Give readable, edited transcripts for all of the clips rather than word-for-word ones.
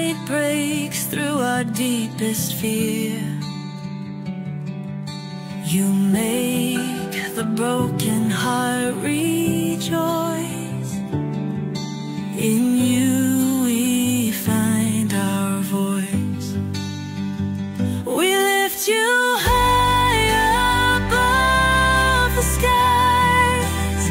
light breaks through our deepest fear. You make the broken heart rejoice. In you we find our voice. We lift you high above the skies.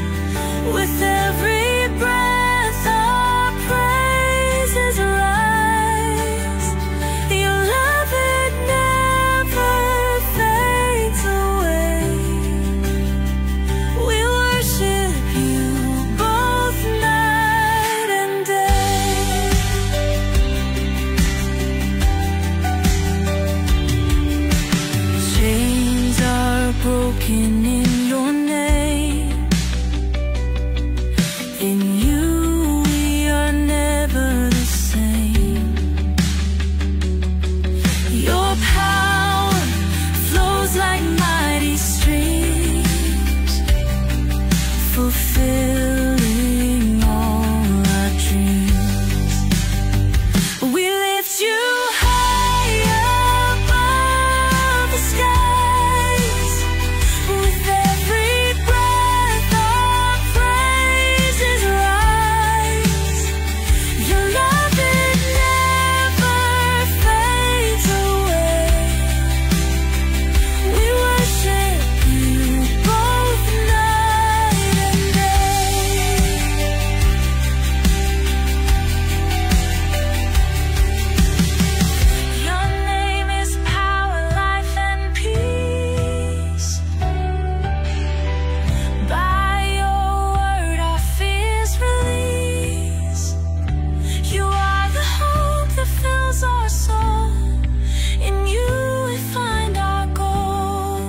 With every breath our praises rise. Your love, it never fades away. We worship you both night and day. Chains are broken in your name. In you we are never the same. Your power flows like mighty streams, fulfilling all our dreams. We lift you high above the skies. With every breath our praises rise. Your love, it never fades away. We worship you both night and day. Your name is power, life, and peace. By your word our fears release. You are the hope that fills our soul. In you we find our goal.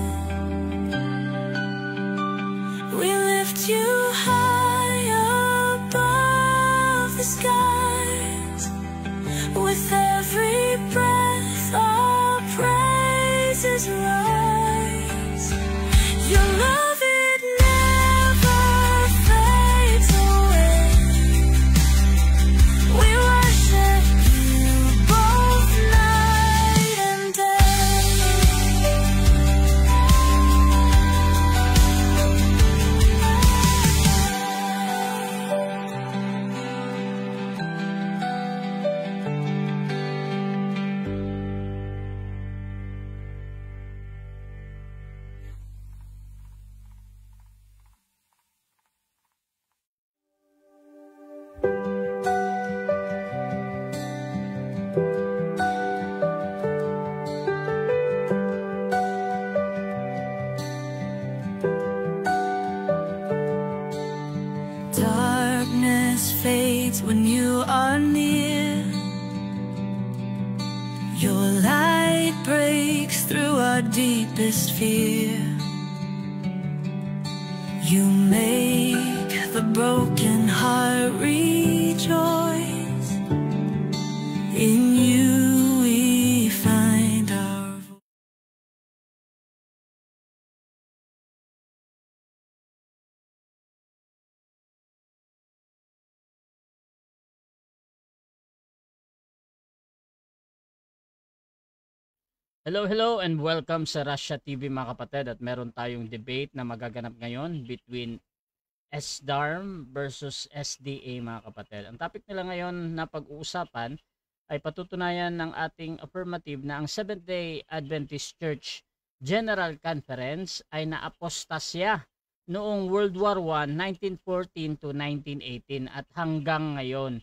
We lift you high above the skies. With every breath our praises rise. Your love, it never fades away. We worship you both night and day. Darkness fades when you are near. Your light breaks through our deepest fear. You make the broken heart rejoice. In you we find our voice. Hello and welcome sa Russia TV mga kapatid, at meron tayong debate na magaganap ngayon between SDARM versus SDA mga kapatid. Ang topic nila ngayon na pag-uusapan ay patutunayan ng ating affirmative na ang Seventh-day Adventist Church General Conference ay naapostasya noong World War I, 1914 to 1918 at hanggang ngayon.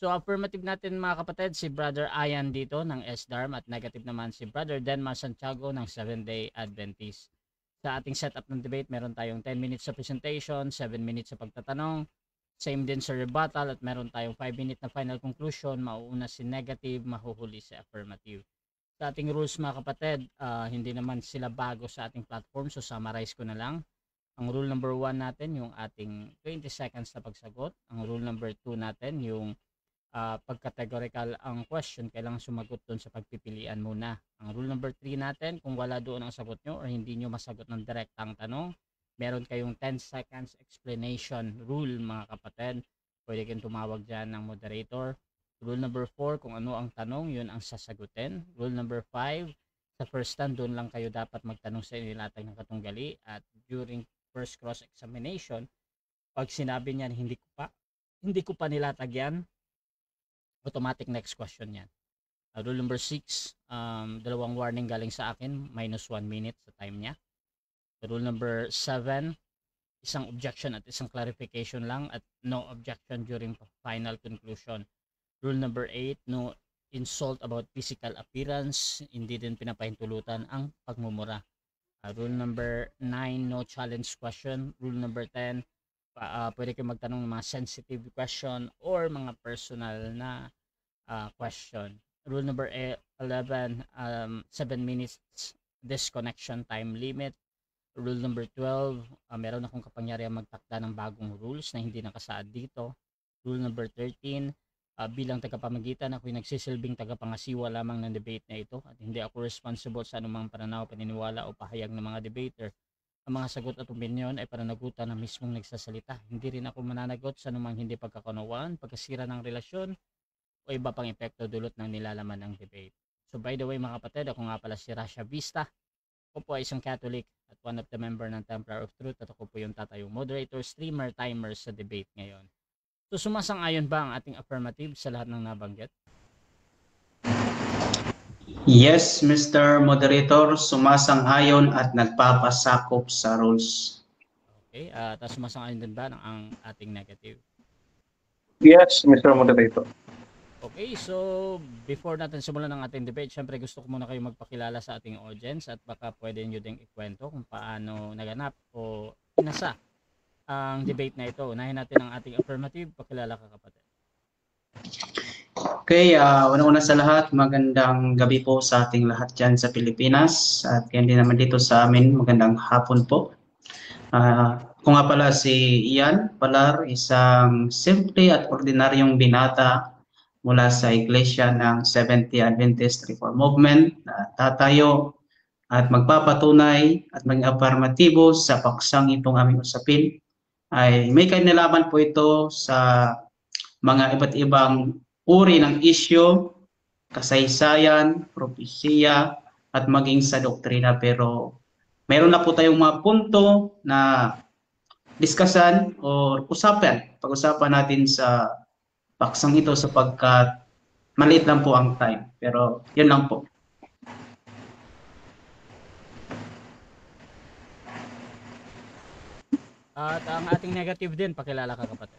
So affirmative natin mga kapatid si Brother Ian dito ng SDARM at negative naman si Brother Denma Santiago ng Seventh-day Adventist. Sa ating setup ng debate, meron tayong 10 minutes sa presentation, 7 minutes sa pagtatanong, same din sa rebuttal, at meron tayong 5 minute na final conclusion. Mauuna si negative, mahuhuli si affirmative. Sa ating rules mga kapatid, hindi naman sila bago sa ating platform, so summarize ko na lang. Ang rule number 1 natin, yung ating 20 seconds na pagsagot. Ang rule number 2 natin, yung pag-categorical ang question, kailangan sumagot doon sa pagpipilian muna. Ang rule number 3 natin, kung wala doon ang sagot nyo or hindi nyo masagot ng direktang tanong, meron kayong 10 seconds explanation rule mga kapatid. Pwede kayong tumawag dyan ng moderator Rule number 4, kung ano ang tanong, yun ang sasagutin. Rule number 5, sa first stand, doon lang kayo dapat magtanong sa inilatag ng katunggali. At during first cross-examination, pag sinabi niyan, hindi ko pa nilatag yan, automatic next question yan. Rule number 6, dalawang warning galing sa akin, -1 minute sa time niya. Rule number 7, isang objection at isang clarification lang at no objection during final conclusion. Rule number 8, no insult about physical appearance, hindi din pinapahintulutan ang pagmumura. Rule number 9, no challenge question. Rule number 10, pwede kayo magtanong ng mga sensitive question or mga personal na question. Rule number 11, 7 minutes disconnection time limit. Rule number 12, meron akong kapangyarihan magtakda ng bagong rules na hindi nakasaad dito. Rule number 13, bilang tagapamagitan, ako'y nagsisilbing tagapangasiwa lamang ng debate na ito at hindi ako responsible sa anumang pananaw, paniniwala o pahayag ng mga debater. Ang mga sagot at opinyon ay pananagutan ng mismong nagsasalita. Hindi rin ako mananagot sa anumang hindi pagkakunawaan, pagkasira ng relasyon o iba pang epekto dulot ng nilalaman ng debate. So by the way mga kapatid, ako nga pala si Rasha Vista. Ako po ay isang Catholic at one of the member ng Templar of Truth at ako po yung tatayong moderator, streamer, timer sa debate ngayon. So sumasang-ayon ba ang ating affirmative sa lahat ng nabanggit? Yes, Mr. Moderator, sumasang-ayon at nagpapasakop sa rules. Okay, tapos sumasang-ayon din ba ang ating negative? Yes, Mr. Moderator. Okay, so before natin simulan ng ating debate, syempre gusto ko muna kayo magpakilala sa ating audience at baka pwede nyo ding ikwento kung paano naganap o inasa ang debate na ito. Unahin natin ang ating affirmative. Pakilala ka kapatid. Okay, una-una sa lahat, magandang gabi po sa ating lahat dyan sa Pilipinas at hindi naman dito sa amin, magandang hapon po. Ako nga pala si Ian Palar, isang simple at ordinaryong binata mula sa Iglesia ng Seventh-day Adventist Reformed Movement na tatayo at magpapatunay at maging affirmatibo sa paksang itong aming usapin. Ay may kinalaman po ito sa mga iba't ibang uri ng isyu, kasaysayan, propesiya, at maging sa doktrina. Pero meron na po tayong mga punto na diskusan o pag-usapan natin sa paksang ito sapagkat maliit lang po ang time. Pero yun lang po. At ang ating negative din, pakilala ka kapatid.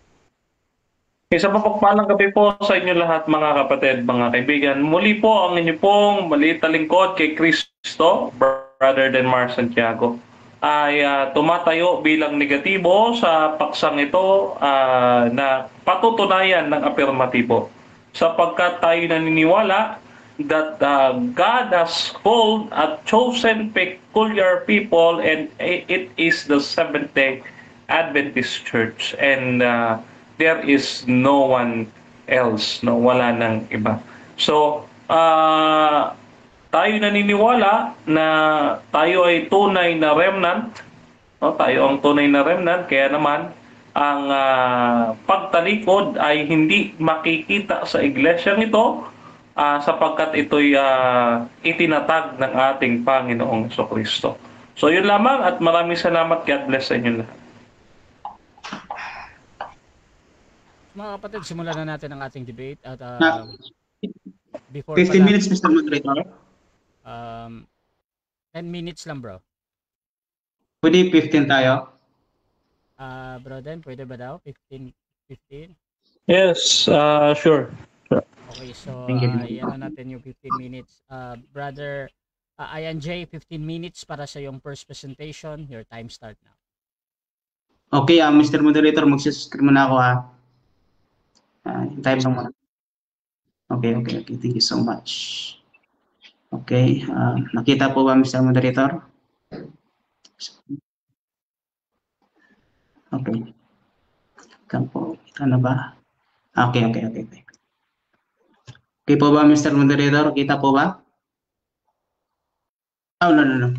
Isang mapagpalang gabi po sa inyo lahat mga kapatid, mga kaibigan. Muli po ang inyo pong maliit na lingkod kay Cristo, Brother Denmar Santiago, ay tumatayo bilang negatibo sa paksang ito na patutunayan ng afirmatibo. Sapagkat tayo naniniwala that God has called a chosen peculiar people and it is the Seventh-day Adventist Church and there is no one else, no, wala nang iba. So, tayo naniniwala na tayo ay tunay na remnant, no? Tayo ang tunay na remnant, kaya naman ang pagtalikod ay hindi makikita sa iglesyang ito sapagkat ito'y itinatag ng ating Panginoong Jesucristo. So yun lamang at maraming salamat. God bless sa inyo lahat. Mga kapatid, simulan na natin ang ating debate at before 15 pala, minutes, Mr. Moderator. 10 minutes lang bro. Pwede 15 tayo. Bro Den, pwede ba daw? 15? Yes, sure. Okay, so Thank you. yan na natin yung 15 minutes. Brother Ian J, 15 minutes para sa yung first presentation. Your time start now. Okay, Mr. Moderator, magsisubscribe muna ako ha. Time lang muna. Okay. Thank you so much. Okay, nakita po ba Mr. Moderator? Okay. Kita na ba? Okay. Okay po ba Mr. Moderator? Kita po ba? Oh, no. No.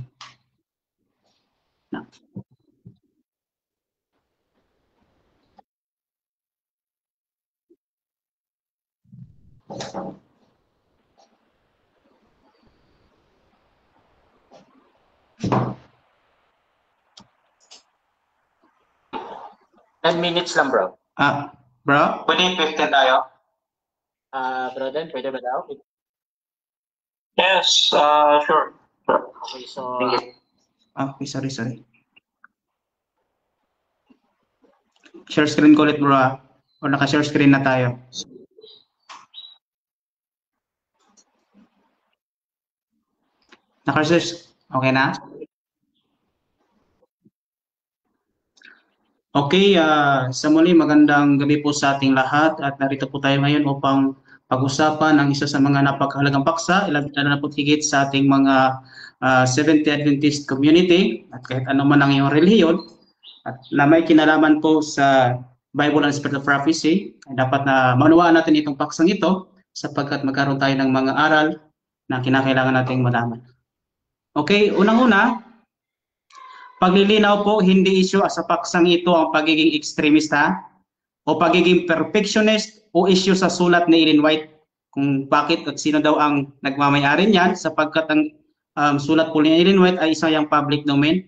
minutes lang, bro. Bro, pwede 15 tayo? Bro, then, pwede ba daw? Yes, sure. Okay, so, Okay, sorry. Share screen ko ulit, bro. O naka-share screen na tayo. Naka-share, okay na? Okay, sa muli magandang gabi po sa ating lahat at narito po tayo ngayon upang pag-usapan ang isa sa mga napakahalagang paksa, lalo na po higit sa ating mga Seventh-day Adventist community at kahit ano man ang iyong relihiyon at na may kinalaman po sa Bible and Spirit of Prophecy, ay dapat na maunawaan natin itong paksang ito sapagkat magkaroon tayo ng mga aral na kinakailangan nating malaman. Okay, unang-una, paglilinaw po, hindi issue sa paksang ito ang pagiging extremista o pagiging perfectionist o issue sa sulat ni Ellen White kung bakit at sino daw ang nagmamayari niyan sapagkat ang sulat po ni Ellen White ay isang public domain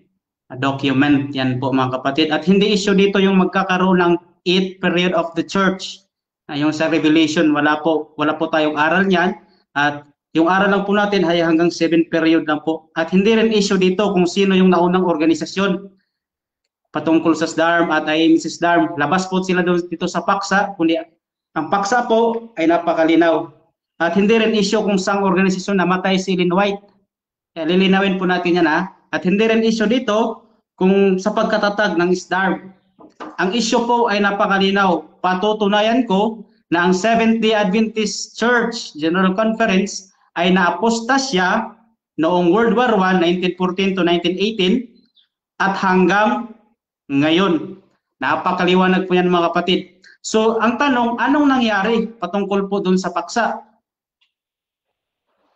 document. Yan po mga kapatid. At hindi issue dito yung magkakaroon ng 8th period of the church. Yung sa Revelation, wala po tayong aral niyan. At yung aral lang po natin ay hanggang 7 period lang po. At hindi rin issue dito kung sino yung naunang organisasyon patungkol sa SDARM at IMC SDARM. Labas po sila dito sa paksa, kundi ang paksa po ay napakalinaw. At hindi rin issue kung saang organisasyon namatay si Ellen White. Lilinawin po natin yan ha. At hindi rin issue dito kung sa pagkatatag ng SDARM. Ang issue po ay napakalinaw. Patutunayan ko na ang Seventh-day Adventist Church General Conference ay naapostasya noong World War I, 1914 to 1918 at hanggang ngayon. Napakaliwanag po yan mga kapatid. So ang tanong, anong nangyari patungkol po dun sa paksa?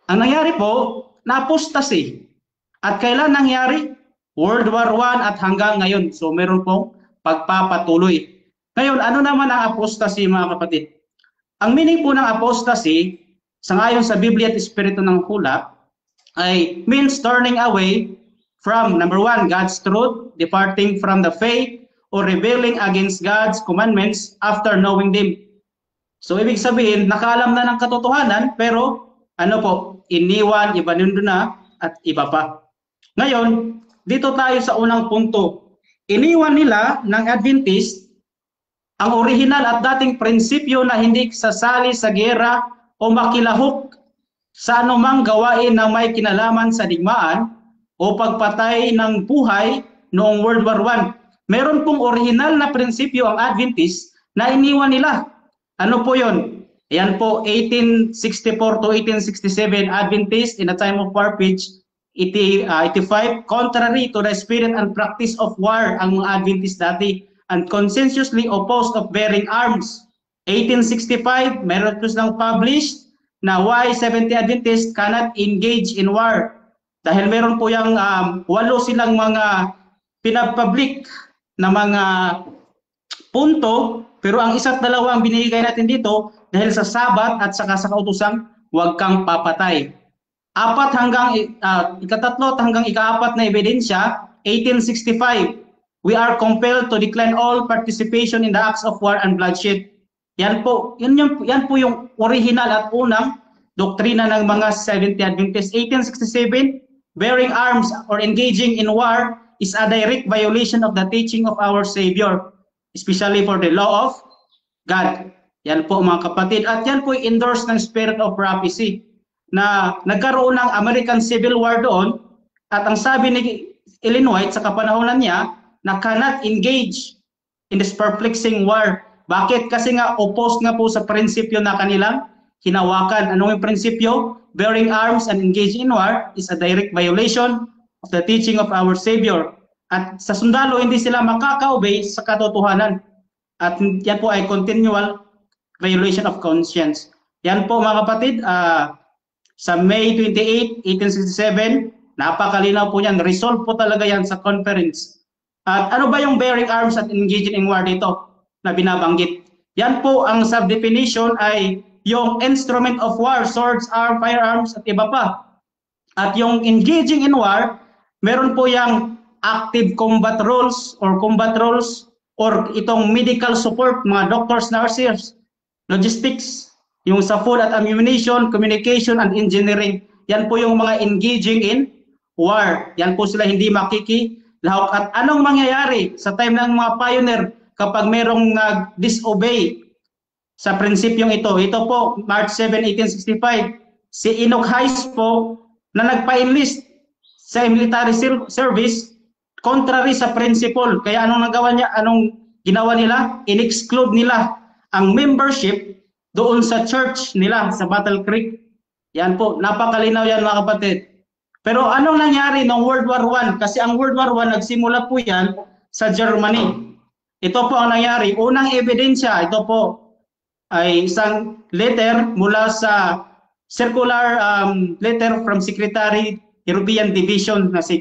Ang nangyari po, naapostasy. At kailan nangyari? World War I at hanggang ngayon. So meron pong pagpapatuloy. Ngayon, ano naman ang apostasy mga kapatid? Ang meaning po ng apostasy, sangayon sa Biblia at Espiritu ng Hula, ay means turning away from, number 1, God's truth, departing from the faith, or rebelling against God's commandments after knowing them. So, ibig sabihin, nakaalam na ng katotohanan, pero ano po, iniwan, ibanundo na, at iba pa. Ngayon, dito tayo sa unang punto. Iniwan nila ng Adventist ang original at dating prinsipyo na hindi sasali sa gera o makilahok sa anumang gawain na may kinalaman sa digmaan o pagpatay ng buhay noong World War I. Meron pong original na prinsipyo ang Adventist na iniwan nila. Ano po yun? Ayan po, 1864 to 1867, Adventist in a time of war, page 85, contrary to the spirit and practice of war ang mga Adventist dati and conscientiously opposed of bearing arms. 1865, meron po silang published na why Seventh-day Adventists cannot engage in war. Dahil meron po yung 8 silang mga pinapublic na mga punto, pero ang isa't dalawa ang binigay natin dito dahil sa sabat at saka sa kautosang huwag kang papatay. 4 hanggang ikatatlo hanggang ika-4 na ebidensya, 1865, we are compelled to decline all participation in the acts of war and bloodshed. Yan po yung original at unang doktrina ng mga Seventh-day Adventists. 1867, bearing arms or engaging in war is a direct violation of the teaching of our Savior, especially for the law of God. Yan po mga kapatid. At yan po endorse ng Spirit of Prophecy na nagkaroon ng American Civil War doon at ang sabi ni Ellen White sa kapanahonan niya na cannot engage in this perplexing war. Bakit? Kasi nga opposed nga po sa prinsipyo na kanilang hinawakan. Anong yung prinsipyo? Bearing arms and engaging in war is a direct violation of the teaching of our Savior. At sa sundalo, hindi sila makaka-obey sa katotohanan. At yan po ay continual violation of conscience. Yan po mga kapatid, sa May 28, 1867, napakalinaw po yan. Resolve po talaga yan sa conference. At ano ba yung bearing arms at engaging in war dito na binabanggit? Yan po ang sub-definition ay yung instrument of war, swords, arms, firearms, at iba pa. At yung engaging in war, meron po yung active combat roles or itong medical support, mga doctors, nurses, logistics, yung sa food at ammunition, communication, and engineering. Yan po yung mga engaging in war. Yan po sila hindi makikilahok. At anong mangyayari sa time ng mga pioneer kapag merong disobey sa prinsipyong ito? Ito po, March 7, 1865, si Enoch Hayes po na nagpa-enlist sa military service contrary sa principle. Kaya anong ginawa nila? In-exclude nila ang membership doon sa church nila sa Battle Creek. Yan po, napakalinaw yan mga kapatid. Pero anong nangyari noong World War I? Kasi ang World War I nagsimula po yan sa Germany. Ito po ang nangyari. Unang ebidensya, ito po ay isang letter mula sa circular letter from Secretary European Division na si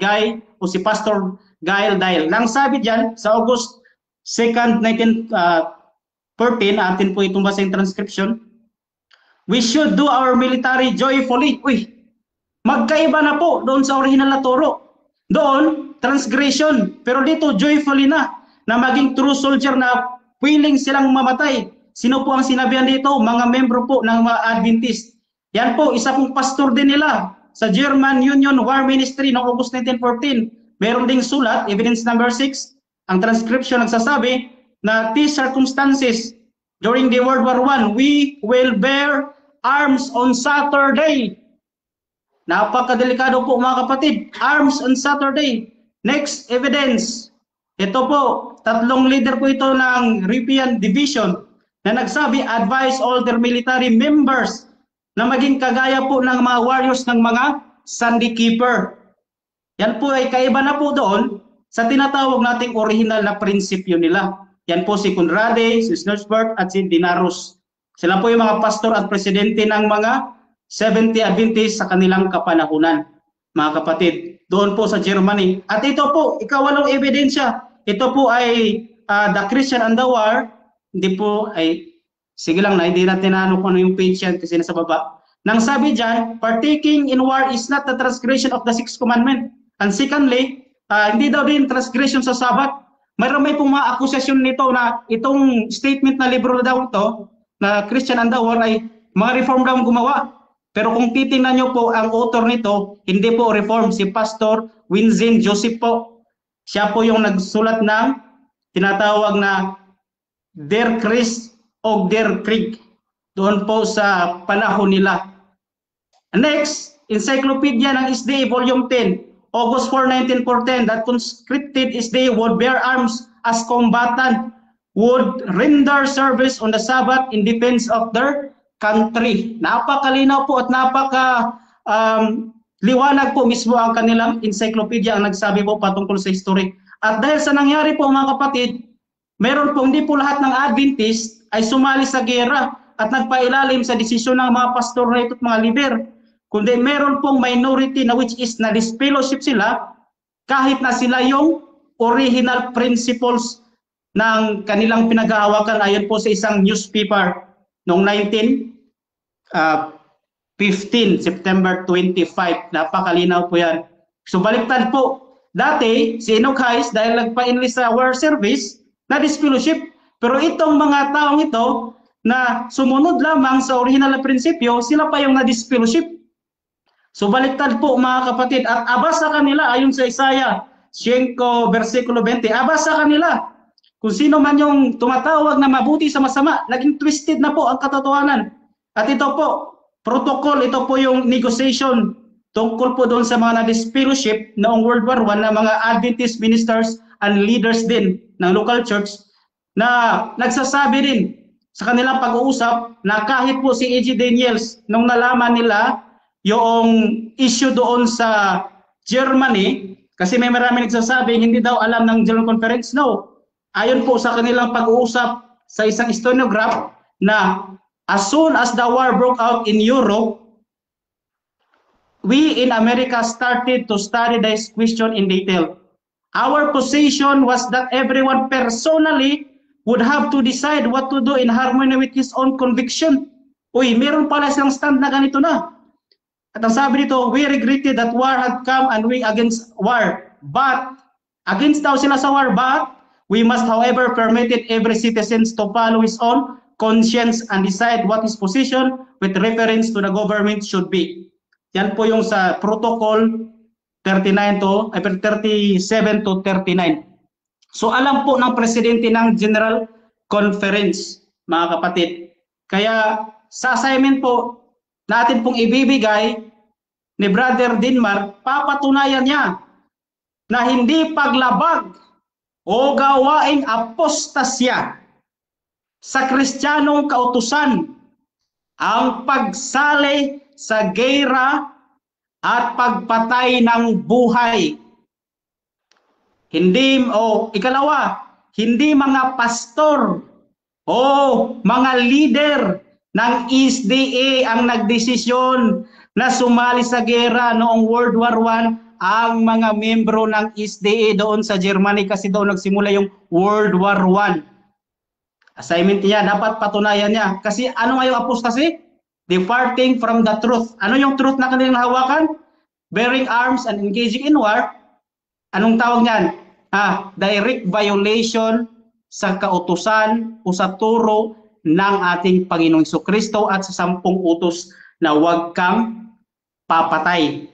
Pastor Gail Dyle. Nang sabi diyan sa August 2nd, 1914, atin po itong basa yung transcription. We should do our military joyfully. Uy, magkaiba na po doon sa original na turo. Doon, transgression. Pero dito, joyfully na maging true soldier na willing silang mamatay. Sino po ang sinabihan dito? Mga membro po ng mga Adventist. Yan po, isa pong pastor din nila sa German Union War Ministry noong August 1914. Meron ding sulat, evidence number 6. Ang transcription nagsasabi na these circumstances during the World War I, we will bear arms on Saturday. Napakadelikado po mga kapatid. Arms on Saturday. Next evidence. Ito po, 3 leader po ito ng European Division na nagsabi, advise all their military members na maging kagaya po ng mga warriors ng mga Sunday Keeper. Yan po ay kaiba na po doon sa tinatawag nating original na prinsipyo nila. Yan po si Conrade, si Snursburg at si Dinarus. Sila po yung mga pastor at presidente ng mga 70 Adventists sa kanilang kapanahunan, mga kapatid. Doon po sa Germany. At ito po, ikawalong ebidensya. Ito po ay The Christian and the War. Hindi po ay, sige lang na, hindi natin kung ano yung page yan kasi nasa baba. Nang sabi dyan, partaking in war is not the transgression of the 6th commandment. And secondly, hindi daw din transgression sa Sabat. May pong mga akusasyon nito na itong statement na libro daw ito, na Christian and the War ay mga reform daw gumawa. Pero kung titingnan nyo po ang author nito, hindi po reform, si Pastor Winzen Joseph po. Siya po yung nagsulat ng tinatawag na Der Christ o Der Krieg doon po sa panahon nila. Next, Encyclopedia ng SDA Volume 10, August 4, 1914, that conscripted SDA would bear arms as combatant, would render service on the Sabbath in defense of their country. Napakalinaw po at liwanag po mismo ang kanilang encyclopedia ang nagsabi po patungkol sa history. At dahil sa nangyari po mga kapatid, meron po hindi po lahat ng Adventist ay sumali sa gera at nagpailalim sa desisyon ng mga pastor na ito at mga leader. Kundi meron pong minority na which is na disfellowship sila kahit na sila yung original principles ng kanilang pinag-aawakan ayon po sa isang newspaper noong 1915, September 25. Napakalinaw po yan. So baliktad po. Dati, si Enoch Hayes dahil nagpa-enlist sa war service, na disfellowship. Pero itong mga taong ito na sumunod lamang sa original na prinsipyo, sila pa yung na-disfellowship. So baliktad po mga kapatid. At abas sa kanila, ayon sa Isaiah 5, versikulo 20, abas sa kanila. Kung sino man yung tumatawag na mabuti sa masama, naging twisted na po ang katotohanan. At ito po, protocol, ito po yung negotiation tungkol po doon sa mga na-disfellowship noong World War I na mga Adventist ministers and leaders din ng local church na nagsasabi din sa kanilang pag-uusap na kahit po si A.G. Daniels nung nalaman nila yung issue doon sa Germany, kasi may marami nagsasabi hindi daw alam ng General Conference. No. Ayon po sa kanilang pag-uusap sa isang stenograph na as soon as the war broke out in Europe, we in America started to study this question in detail. Our position was that everyone personally would have to decide what to do in harmony with his own conviction. Uy, meron pala silang stand na ganito na. At ang sabi dito, we regretted that war had come and we against war. But, against daw sila sa war, but we must however permitted every citizen to follow his own conscience and decide what his position with reference to the government should be. Yan po yung sa protocol 37 to 39. So alam po ng presidente ng General Conference, mga kapatid. Kaya sa assignment po natin pong ibibigay ni Brother Denmark, papatunayan niya na hindi paglabag o gawaing apostasya sa Kristiyanong kautusan ang pagsali sa gera at pagpatay ng buhay. Hindi, ikalawa, hindi mga pastor o mga leader ng SDA ang nagdesisyon na sumali sa gera noong World War I ang mga membro ng SDA doon sa Germany kasi doon nagsimula yung World War I. Assignment niya, dapat patunayan niya. Kasi ano nga yung apostasy? Departing from the truth. Ano yung truth na kanilang hawakan? Bearing arms and engaging in war. Anong tawag niyan? Direct violation sa kautusan o sa turo ng ating Panginoong Jesucristo at sa 10 utos na huwag kang papatay.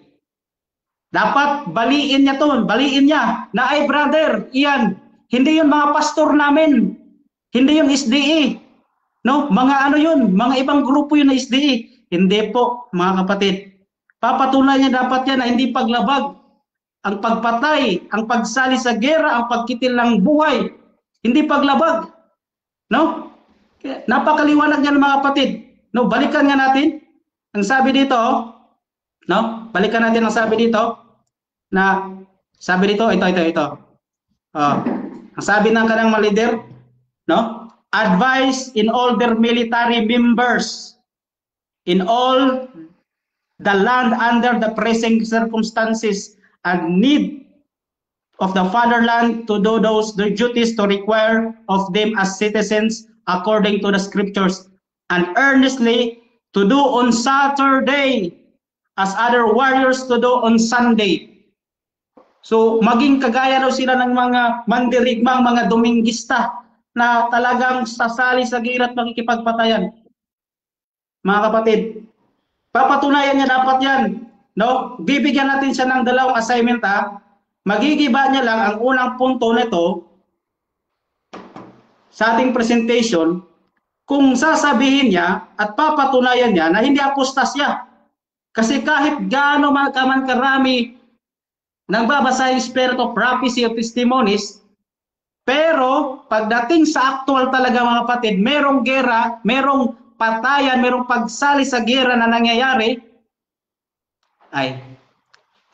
Dapat baliin niya to, baliin niya na ay brother, iyan, hindi yun mga pastor namin, hindi yung SDA, no? Mga ano yun, mga ibang grupo yun na SDA. Hindi po, mga kapatid. Papatunayan niya dapat yan na hindi paglabag, ang pagpatay, ang pagsali sa gera, ang pagkitil ng buhay, hindi paglabag, no? Napakaliwanag niyan mga kapatid. No, balikan nga natin. Ang sabi dito, no? Balikan natin ang sabi dito. Na sabi dito, ito. Ang sabi ng kanang mga leader, no? Advise in all their military members in all the land under the pressing circumstances and need of the fatherland to do those their duties to require of them as citizens according to the scriptures and earnestly to do on Saturday as other warriors to do on Sunday. So maging kagaya daw sila ng mga mandirigmang, mga Domingista na talagang sasali sa gera at makikipagpatayan. Mga kapatid, papatunayan niya dapat yan. No? Bibigyan natin siya ng 2 assignment. Magigiba niya lang ang unang punto nito sa ating presentation kung sasabihin niya at papatunayan niya na hindi apostasya. Kasi kahit gaano man karami nagbabasa yung spirit of prophecy of testimonies, pero pagdating sa actual talaga mga kapatid, merong gera, merong patayan, merong pagsali sa gera na nangyayari, ay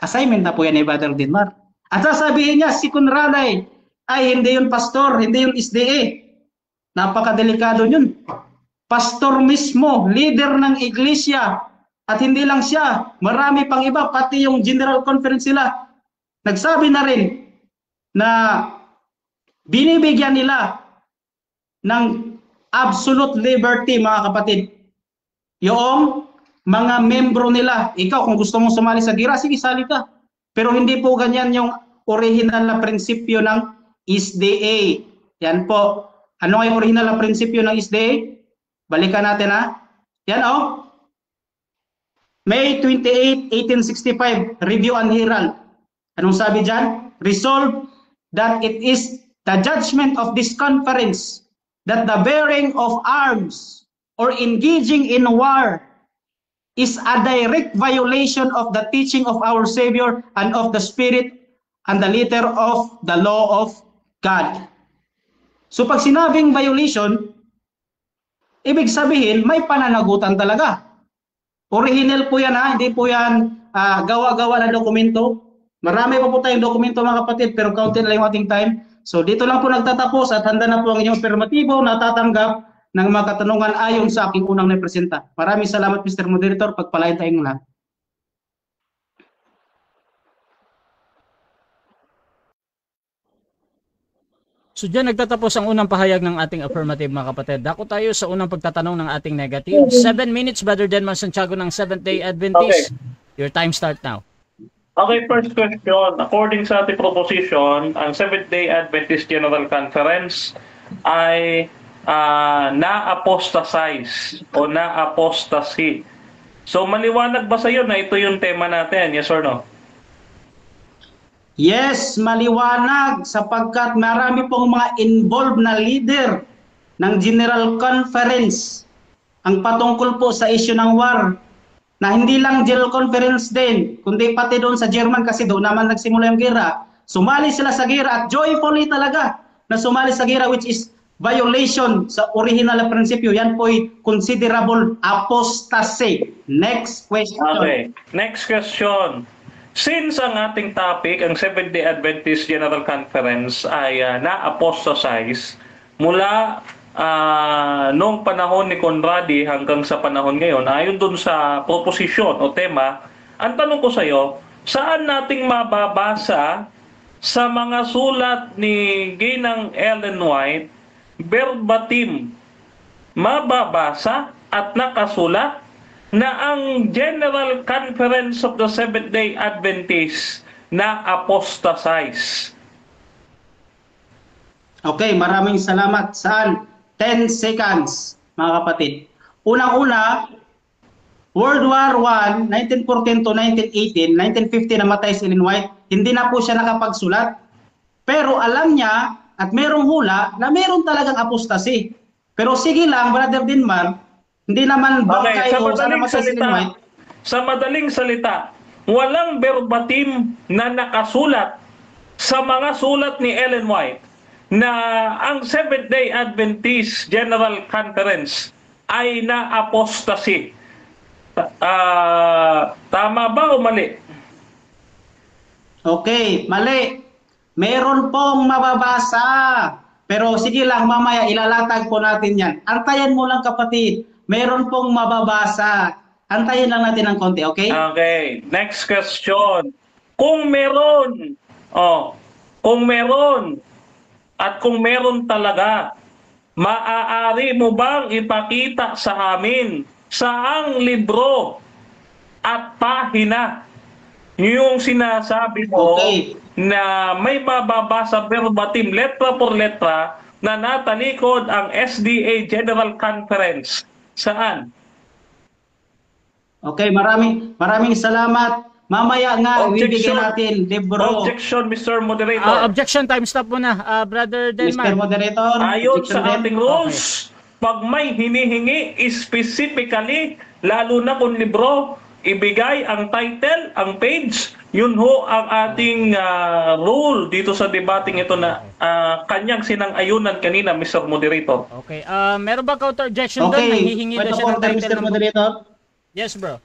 assignment na po yan ni Brother Denmark. At sasabihin niya, si Conraday, ay hindi yun pastor, hindi yun SDA. Napakadelikado yun. Pastor mismo, leader ng iglesia, at hindi lang siya, marami pang iba, pati yung General Conference sila, nagsabi na rin na binibigyan nila ng absolute liberty mga kapatid. Yung mga membro nila, ikaw kung gusto mong sumali sa gira, sige sali ka. Pero hindi po ganyan yung original na prinsipyo ng SDA. Yan po. Ano nga yung original na prinsipyo ng SDA? Balikan natin Yan May 28, 1865, Review and Herald. Anong sabi dyan? Resolve that it is the judgment of this conference that the bearing of arms or engaging in war is a direct violation of the teaching of our Savior and of the Spirit and the letter of the law of God. So pag sinabing violation, ibig sabihin may pananagutan talaga. Original po yan hindi po yan gawa-gawa na dokumento. Marami pa po tayong dokumento mga kapatid, pero kaunti na lang yung ating time. So dito lang po nagtatapos at handa na po ang inyong permatibo na tatanggap ng mga katanungan ayon sa aking unang napresenta. Maraming salamat Mr. Moderator, pagpalain tayong lahat. So dyan nagtatapos ang unang pahayag ng ating affirmative mga kapatid. Dako tayo sa unang pagtatanong ng ating negative. 7 minutes, Brother Denmar Santiago ng Seventh-day Adventist. Your time start now. Okay, first question. According sa ating proposition, ang Seventh-day Adventist General Conference ay na-apostasize o na-apostasy. So maliwanag ba sa iyo na ito yung tema natin? Yes or no? Yes, maliwanag sapagkat marami pong mga involved na leader ng General Conference ang patungkol po sa issue ng war. Na hindi lang General Conference din, kundi pati doon sa German kasi doon naman nagsimula yung gera. Sumali sila sa gera at joyfully talaga na sumali sa gera, which is violation sa original na prinsipyo. Yan po'y considerable apostasy. Next question. Okay, next question. Since ang ating topic, ang Seventh-day Adventist General Conference ay na-apostasize mula noong panahon ni Conradi hanggang sa panahon ngayon, ayon dun sa proposition o tema, ang tanong ko sa iyo, saan nating mababasa sa mga sulat ni Ginang Ellen White, verbatim, mababasa at nakasulat na ang General Conference of the Seventh-day Adventist na apostasize? Okay, maraming salamat. Saan? 10 seconds, mga kapatid. Unang-una, World War I, 1914 to 1918, 1950 namatay si Ellen White, hindi na po siya nakapagsulat. Pero alam niya at merong hula na meron talagang apostasy. Pero sige lang, Brother Denmar, hindi naman bangkay o sana namatay si Ellen White. Sa madaling salita, walang verbatim na nakasulat sa mga sulat ni Ellen White na ang Seventh-day Adventist General Conference ay na-apostasy. Tama ba o mali? Okay, mali. Meron pong mababasa. Pero sige lang, mamaya ilalatag po natin yan. Antayan mo lang kapatid. Meron pong mababasa. Antayin lang natin ng konti, okay? Okay, next question. Kung meron, at kung meron talaga, maaari mo bang ipakita sa amin saang libro at pahina yung sinasabi mo na may mababasa verbatim, letra por letra, na natalikod ang SDA General Conference? Saan? Okay, maraming salamat. Mamaya nga, ibibigay natin libro. Objection, Mr. Moderator. Objection, time stop muna, Brother Denmar. Mr. Moderator. Ayon sa ating rules, pag may hinihingi specifically, lalo na kung libro, ibigay ang title, ang page, yun ho ang ating rule dito sa debating ito na kanyang sinang-ayunan kanina, Mr. Moderator. Okay, meron ba counter-objection doon? Nanghihingi na siya ng title. Mr. Moderator. Yes, bro.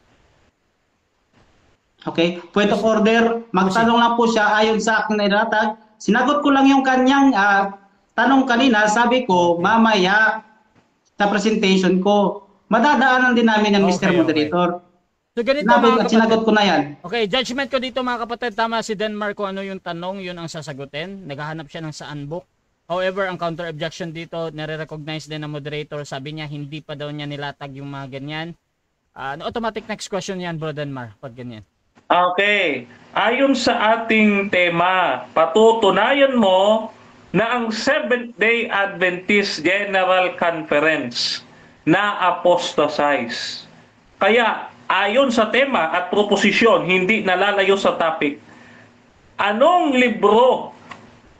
Okay, point of order, magtanong lang po siya ayon sa aking nailatag. Sinagot ko lang yung kanyang tanong kanina, sabi ko, mamaya sa presentation ko, madadaanan din namin yan, Mr. Moderator. So ganito mga kapatid. Sinagot ko na yan. Okay, judgment ko dito mga kapatid, tama si Denmar kung ano yung tanong, yun ang sasagutin. Naghahanap siya ng saan book. However, ang counter-objection dito, nare-recognize din ng moderator, sabi niya hindi pa daw niya nilatag yung mga ganyan. Automatic next question yan, bro Denmar, pag ganyan. Okay. Ayon sa ating tema, patutunayan mo na ang Seventh-day Adventist General Conference na apostasize. Kaya, ayon sa tema at proposisyon, hindi nalalayo sa topic, anong libro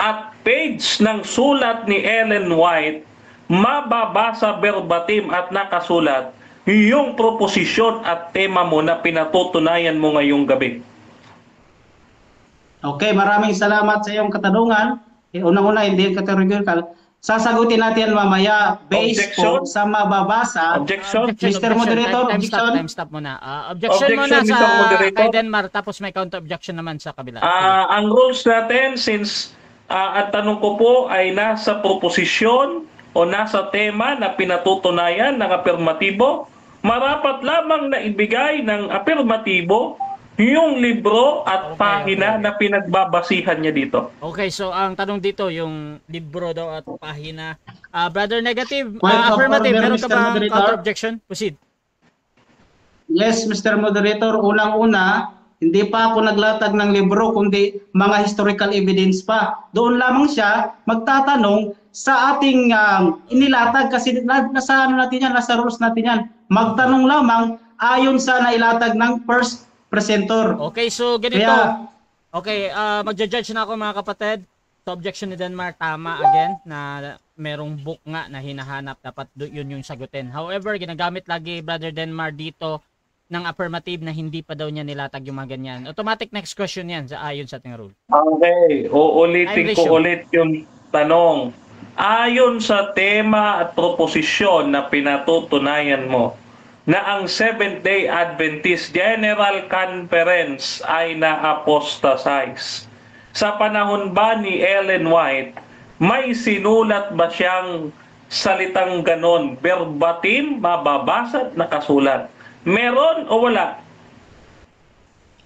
at page ng sulat ni Ellen White mababasa verbatim at nakasulat yung proposisyon at tema mo na pinatutunayan mo ngayong gabi? Okay, maraming salamat sa iyong katanungan. Unang-una, hindi categorical. Sasagutin natin mamaya based po sa mababasa. Objection? Mr. Moderator, objection. Time stop muna. Objection muna sa kay Denmar, tapos may counter-objection naman sa kabila. Ang rules natin, since at tanong ko po ay nasa proposisyon o nasa tema na pinatutunayan ng apirmatibo, marapat lamang na ibigay ng apirmatibo yung libro at Okay, pahina okay. na pinagbabasihan niya dito. Okay, so ang tanong dito, yung libro daw at pahina. Brother Negative, Point of affirmative, order, meron ka Mr. bang Moderator. counter objection? Proceed. Yes, Mr. Moderator, unang-una, hindi pa ako naglatag ng libro kundi mga historical evidence pa. Doon lamang siya magtatanong sa ating inilatag kasi nasa ano natin yan, nasa rules natin yan. Magtanong lamang ayon sa nailatag ng first presenter. Okay, so ganito. Kaya, Okay, magja-judge na ako mga kapatid. So objection ni Denmark, tama again na merong book nga na hinahanap, dapat yun yung sagutin. However, ginagamit lagi Brother Denmark dito ng affirmative na hindi pa daw niya nilatag yung mga ganyan. Automatic next question yan sa ayon sa ating rule. Okay, uulitin Time ko ratio. ulit yung tanong. Ayon sa tema at proposisyon na pinatutunayan mo, na ang Seventh-day Adventist General Conference ay na-apostatize. Sa panahon ba ni Ellen White, may sinulat ba siyang salitang ganon, verbatim, mababasa at nakasulat? Meron o wala?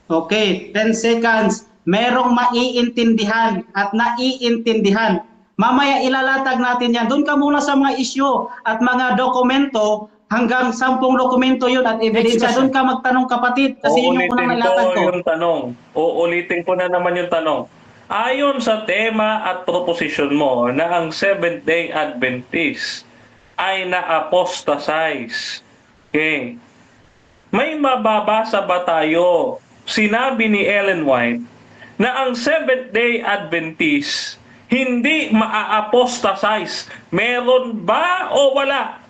okay, 10 seconds. Merong maiintindihan at naiintindihan. Mamaya ilalatag natin yan. Doon ka muna sa mga issue at mga dokumento. Hanggang 10 dokumento yun at ebidensya. question. Doon ka magtanong kapatid kasi yun yung unang Uulitin nailatag ko ko. yung tanong. Uulitin ko na naman yung tanong. Ayon sa tema at proposition mo na ang Seventh-day Adventist ay na-apostatize. Okay. May mababasa ba tayo? Sinabi ni Ellen White na ang Seventh-day Adventist hindi maa-apostatize. Meron ba o wala?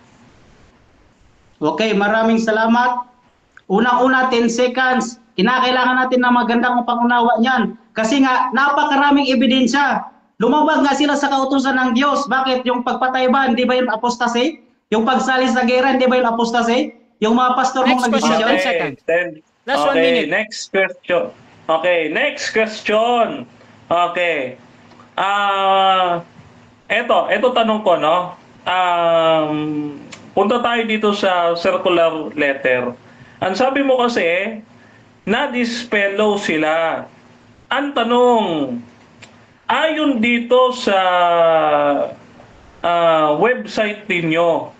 Okay, maraming salamat. Unang-una, 10 seconds. Kinakailangan natin na magandang pangunawa niyan. Kasi nga, napakaraming ebidensya. Lumabag nga sila sa kautusan ng Diyos. Bakit? Yung pagpatay ba, hindi ba yun apostasy? Yung pagsalis sa gera, hindi ba yun apostasy? Yung mga pastor mong Next question. nagdesisyon? 10 seconds. Last Okay, 1 minute. next question. Okay, next question. Okay. Ito tanong ko, no? Punta tayo dito sa circular letter. Ang sabi mo kasi, na-dispellow sila. Ang tanong, ayon dito sa website ninyo,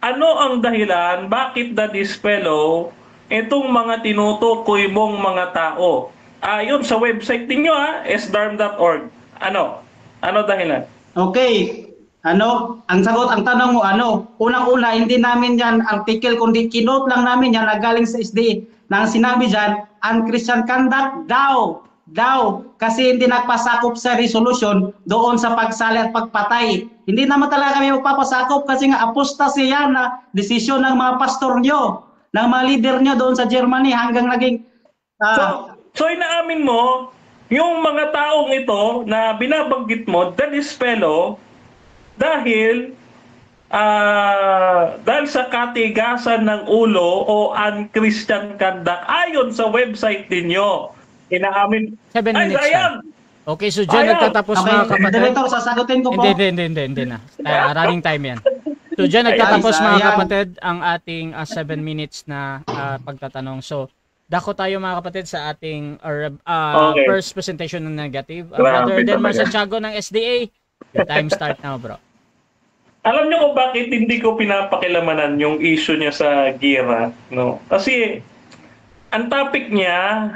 ano ang dahilan bakit na-dispellow itong mga tinutukoy mong mga tao? Ayon sa website ninyo, sdarm.org. Ano? Ano dahilan? Okay. Ang tanong mo, unang-una, hindi namin yan article, kundi kinote lang namin yan na galing sa SDA. Nang sinabi dyan, unchristian conduct daw. Kasi hindi nagpasakop sa resolution doon sa pagsali at pagpatay. Hindi naman talaga kami magpapasakop kasi nga apostasy yan na desisyon ng mga pastor nyo, ng mga leader nyo doon sa Germany hanggang naging... So inaamin mo, yung mga taong ito na binabanggit mo, that is fellow, dahil sa katigasan ng ulo o unchristian conduct ayon sa website ninyo. Inaamin. 7 minutes sayang! Okay, so dyan nagtatapos mga kapatid. Director, sasagutin ko po. Hindi na. Running time yan. So dyan nagtatapos mga Sayang. kapatid ang ating 7 minutes na pagtatanong. So dako tayo mga kapatid sa ating Okay. first presentation ng negative. Grabe Brother Denmark talaga. Santiago ng SDA. Your time start now, bro. Alam niyo kung bakit hindi ko pinapakilamanan yung issue niya sa Gira, no? Kasi ang topic niya,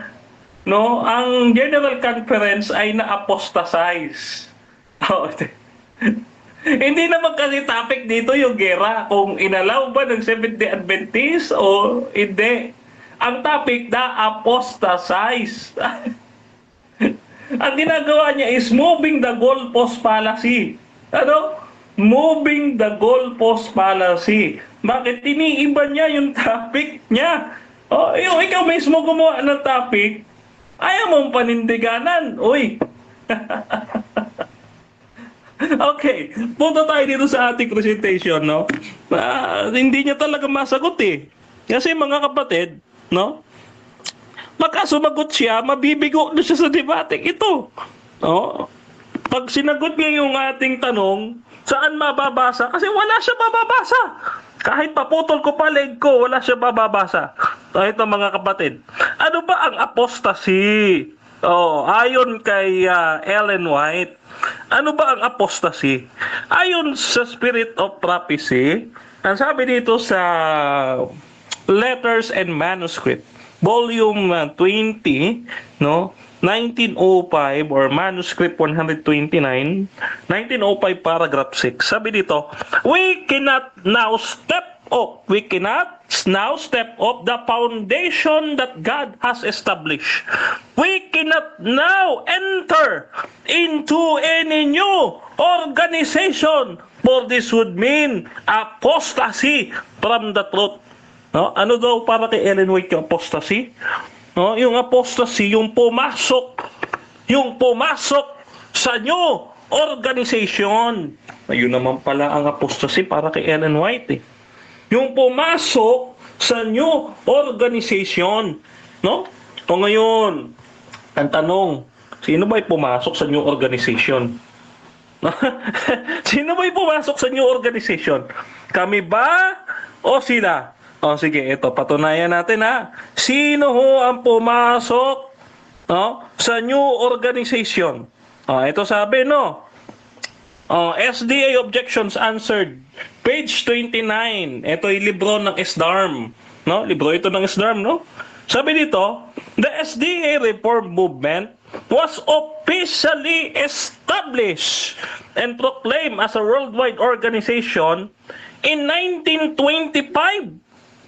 no, ang General Conference ay na-apostatize. Hindi naman kasi topic dito yung Gira, kung inalaw ba ng Seventh-day Adventist o hindi. Ang topic na-apostatize. Ang ginagawa niya is moving the goalpost fallacy. Moving the goalpost fallacy. Bakit iniiba niya yung topic niya? Ikaw mismo gumawa ng topic, ayaw mong panindiganan. Uy! Okay, punta tayo dito sa ating presentation, no? Hindi niya talaga masagot eh. Kasi mga kapatid, no? Baka sumagot siya, mabibigo na siya sa debate ito. No? Pag sinagot niya yung ating tanong, saan mababasa? Kasi wala siya mababasa. Kahit paputol ko pa leg ko, wala siya mababasa. ito mga kapatid. Ano ba ang apostasy? Ayon kay Ellen White, ano ba ang apostasy? Ayon sa Spirit of Prophecy, ang sabi dito sa Letters and Manuscript, volume 20, no? 1905 or manuscript 129, 1905 paragraph 6. Sabi dito, we cannot now step off the foundation that God has established. We cannot now enter into any new organization, for this would mean apostasy from the truth. No? Ano daw para kay Ellen White yung apostasy? No, yung apostasy, yung pumasok sa new organization. Ayun naman pala ang apostasy para kay Ellen White. Yung pumasok sa new organization, no? O ngayon, ang tanong, sino ba'y pumasok sa new organization? Sino ba'y pumasok sa new organization? Kami ba o sila? Sige, ito, patunayan natin ha. Sino ho ang pumasok, no, sa new organization? Ito sabi, no? SDA Objections Answered, page 29. Ito yung libro ng SDARM, no? Libro ito ng SDARM, no? Sabi dito, the SDA Reform Movement was officially established and proclaimed as a worldwide organization in 1925.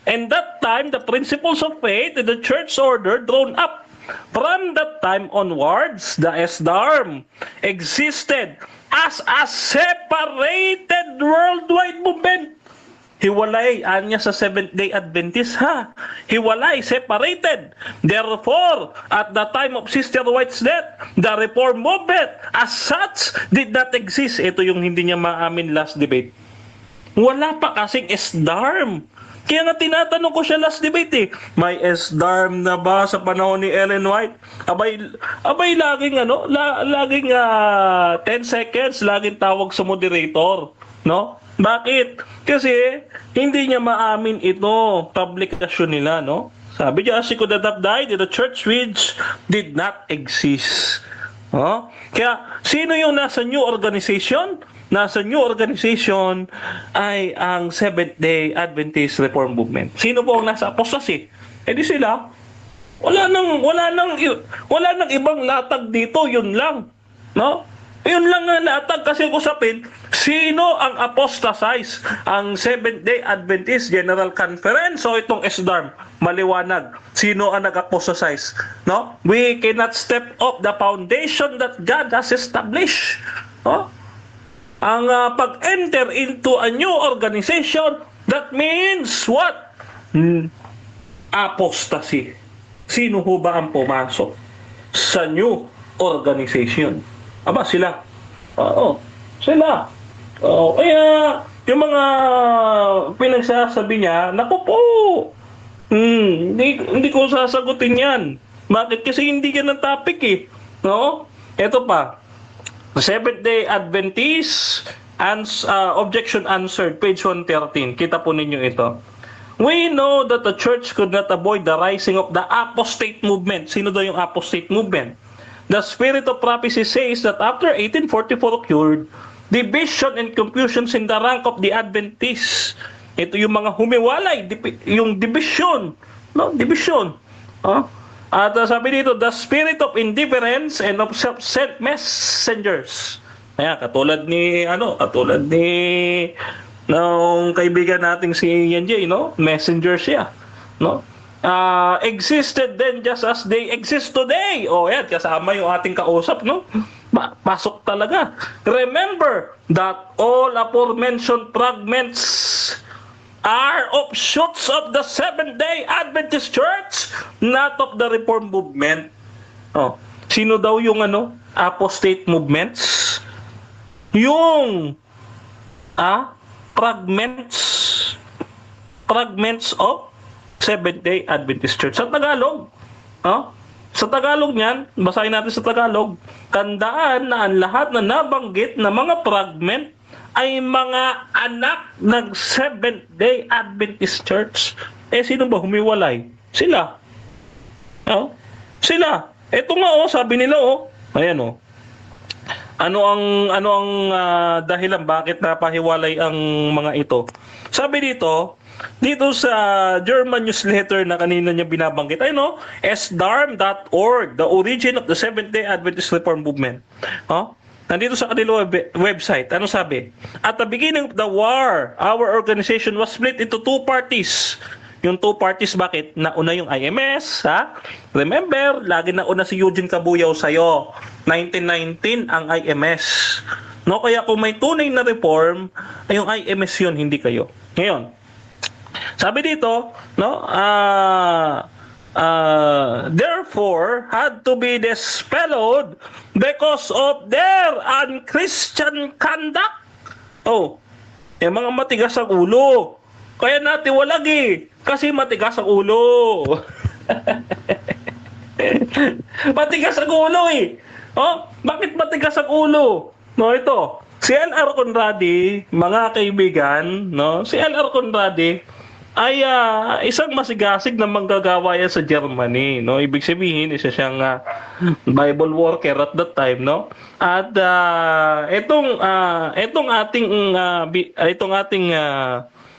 And that time, the principles of faith in the church order drawn up. From that time onwards, the SDARM existed as a separated worldwide movement. Hiwalay, anya sa Seventh-day Adventist, ha? Hiwalay, separated. Therefore, at the time of Sister White's death, the Reform movement as such did not exist. Ito yung hindi niya maamin last debate. Wala pa kasing SDARM. Kaya nga tinatanong ko siya last debate may SDARM na ba sa panahon ni Ellen White? Abay laging laging 10 seconds, laging tawag sa moderator, no? Bakit? Kasi hindi niya maamin ito, publikasyon nila, no? Sabi niya, she could have died in the church which did not exist. Kaya sino yung nasa new organization? Nasa new organization ay ang Seventh-day Adventist Reform Movement. Sino po ang nasa apostasy? Di sila. Wala nang ibang latag dito, yun lang. No? Yun lang ang latag kasi usapin, sino ang apostatize? Ang Seventh-day Adventist General Conference o itong SDARM? Maliwanag. Sino ang nag-apostatize? No? We cannot step off the foundation that God has established. No? Ang pag-enter into a new organization, that means what? Apostasy. Sino ho ba ang pumasok sa new organization? Aba, sila. Sila. Kaya, yung mga pinagsasabi niya, naku po, hindi ko sasagutin yan. Bakit? Kasi hindi yan ang topic No? Ito pa. Seventh-day Adventist Objection Answered, page 113. Kita po ninyo ito. We know that the church could not avoid the rising of the apostate movement. Sino daw yung apostate movement? The Spirit of Prophecy says that after 1844 occurred, division and confusions in the rank of the Adventists. Ito yung mga humiwalay, yung division. No? Division. At sabi dito, the spirit of indifference and of self-sent messengers. Ayan, katulad ni nung kaibigan nating si Ian J, no? Messenger siya, no? Existed then just as they exist today. Yan, kasama yung ating kausap, no? Pasok talaga. Remember that all aforementioned fragments are offshoots of the Seventh-day Adventist Church, not of the Reform movement. Sino daw yung apostate movements? Yung fragments of Seventh-day Adventist Church. Sa Tagalog, sa Tagalog niyan, basahin natin sa Tagalog, tandaan na ang lahat na nabanggit na mga fragment ay mga anak ng Seventh-day Adventist Church. Sino ba humiwalay? Sila. Oh, sila. Ito nga sabi nila ayan Ano ang dahilan bakit napahiwalay ang mga ito? Sabi dito sa German newsletter na kanina niya binabanggit, sdarm.org, the origin of the Seventh-day Adventist Reform Movement. Nandito sa kanilang website, ano sabi? At the beginning of the war, our organization was split into two parties. Yung two parties, bakit? Nauna yung IMS, Remember, lagi nauna si Eugene Cabuyao sa'yo. 1919 ang IMS. No, kaya kung may tunay na reform, ay yung IMS yun, hindi kayo. Ngayon, sabi dito, therefore had to be dispelled because of their unchristian conduct. Yung mga matigas ang ulo. Kaya natiwalag kasi matigas ang ulo. Matigas ang ulo bakit matigas ang ulo? Ito, si L.R. Conradi, mga kaibigan, si L.R. Conradi ay isang masigasig na manggagawa yan sa Germany, Ibig sabihin, isa siyang Bible worker at that time, At itong ating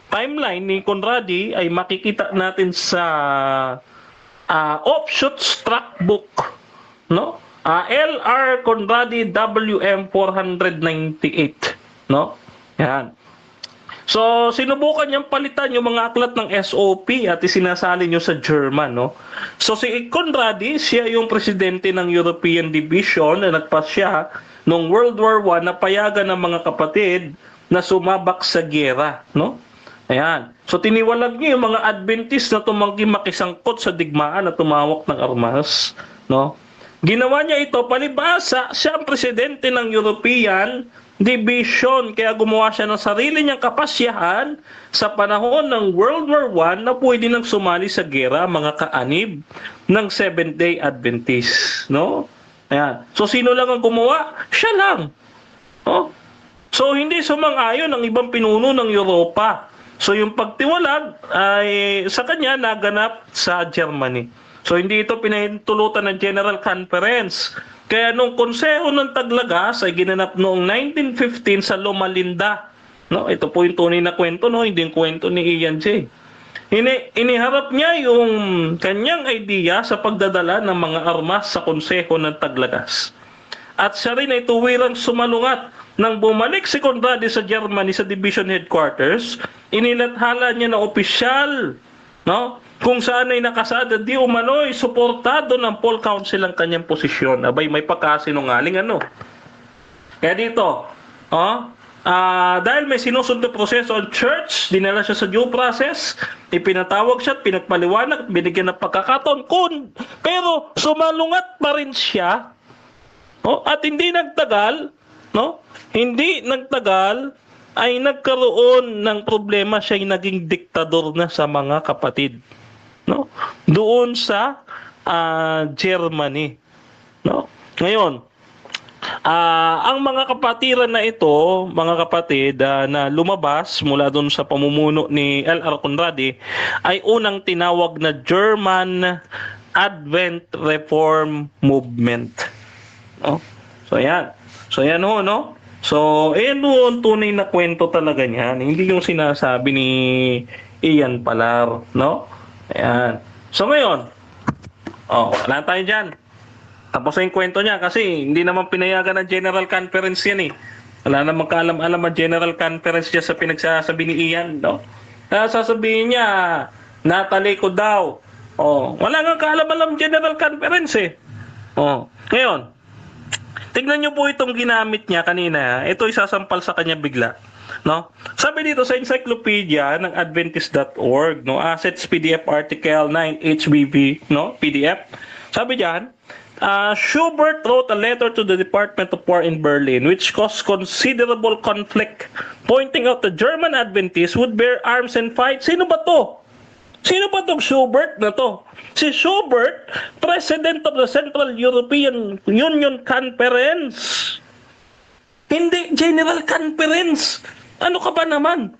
timeline ni Conradi ay makikita natin sa offshoots track book, L.R. Conradi WM 498, Yan. So sinubukan niyang palitan yung mga aklat ng SOP at isinasali niyo sa German, So si Conradi, siya yung presidente ng European Division na nagpasya noong World War I na payagan ng mga kapatid na sumabak sa giyera, Ayan. So tiniwalag niya yung mga Adventist na tumanggi makisangkot sa digmaan at tumawak ng armas, Ginawa niya ito palibhasa, siya ang presidente ng European Division, kaya gumawa siya ng sarili niyang kapasyahan sa panahon ng World War I na pwede nang sumali sa gera mga kaanib ng Seventh-day Adventist, Ayan. So sino lang ang gumawa? Siya lang. So hindi sumang-ayon ang ibang pinuno ng Europa. So yung pagtiwalag ay sa kanya naganap sa Germany. So hindi ito pinahintulutan ng General Conference. Kaya nung konseho ng Taglagas ay ginanap noong 1915 sa Loma Linda. Ito po yung tunay na kwento, hindi yung kwento ni Ian J. Iniharap niya yung kanyang idea sa pagdadala ng mga armas sa konseho ng Taglagas. At siya rin ay tuwirang sumalungat. Nang bumalik si Conradi sa Germany sa division headquarters, inilathala niya na opisyal, kung saan ay nakasada di umano'y suportado ng Paul Council ang kanyang posisyon. Abay, may pagkasinungaling Kaya dito, dahil may sinusunod na proseso ang church, dinala siya sa due process, ipinatawag siya at pinagpaliwanag, binigyan ng pagkakataon. Pero sumalungat pa rin siya, at hindi nagtagal, ay nagkaroon ng problema, siya ay naging diktador na sa mga kapatid. Doon sa Germany. Ngayon, ang mga kapatiran na ito, mga kapatid, na lumabas mula doon sa pamumuno ni L.R. Conradi, ay unang tinawag na German Advent Reform Movement. So yan. So yan So, ayan ang tunay na kwento talaga niyan. Hindi yung sinasabi ni Ian Palar, Ayan. So ngayon, wala tayo dyan. Tapos yung kwento niya kasi hindi naman pinayagan ng General Conference yan Wala namang kaalam-alam ang General Conference niya sa pinagsasabi ni Ian, sasabihin niya, natalikod daw. Wala nga kaalam-alam General Conference Ngayon, tignan niyo po itong ginamit niya kanina. Ito isasampal sa kanya bigla. Sabi dito sa encyclopedia ng adventist.org, Assets PDF article 9 HBV, PDF. Sabi diyan, Schubert wrote a letter to the Department of War in Berlin which caused considerable conflict, pointing out the German Adventists would bear arms and fight. Sino ba to? Sino ba tong Schubert na to? Si Schubert, President of the Central European Union Conference. Hindi General Conference. Ano ka ba naman?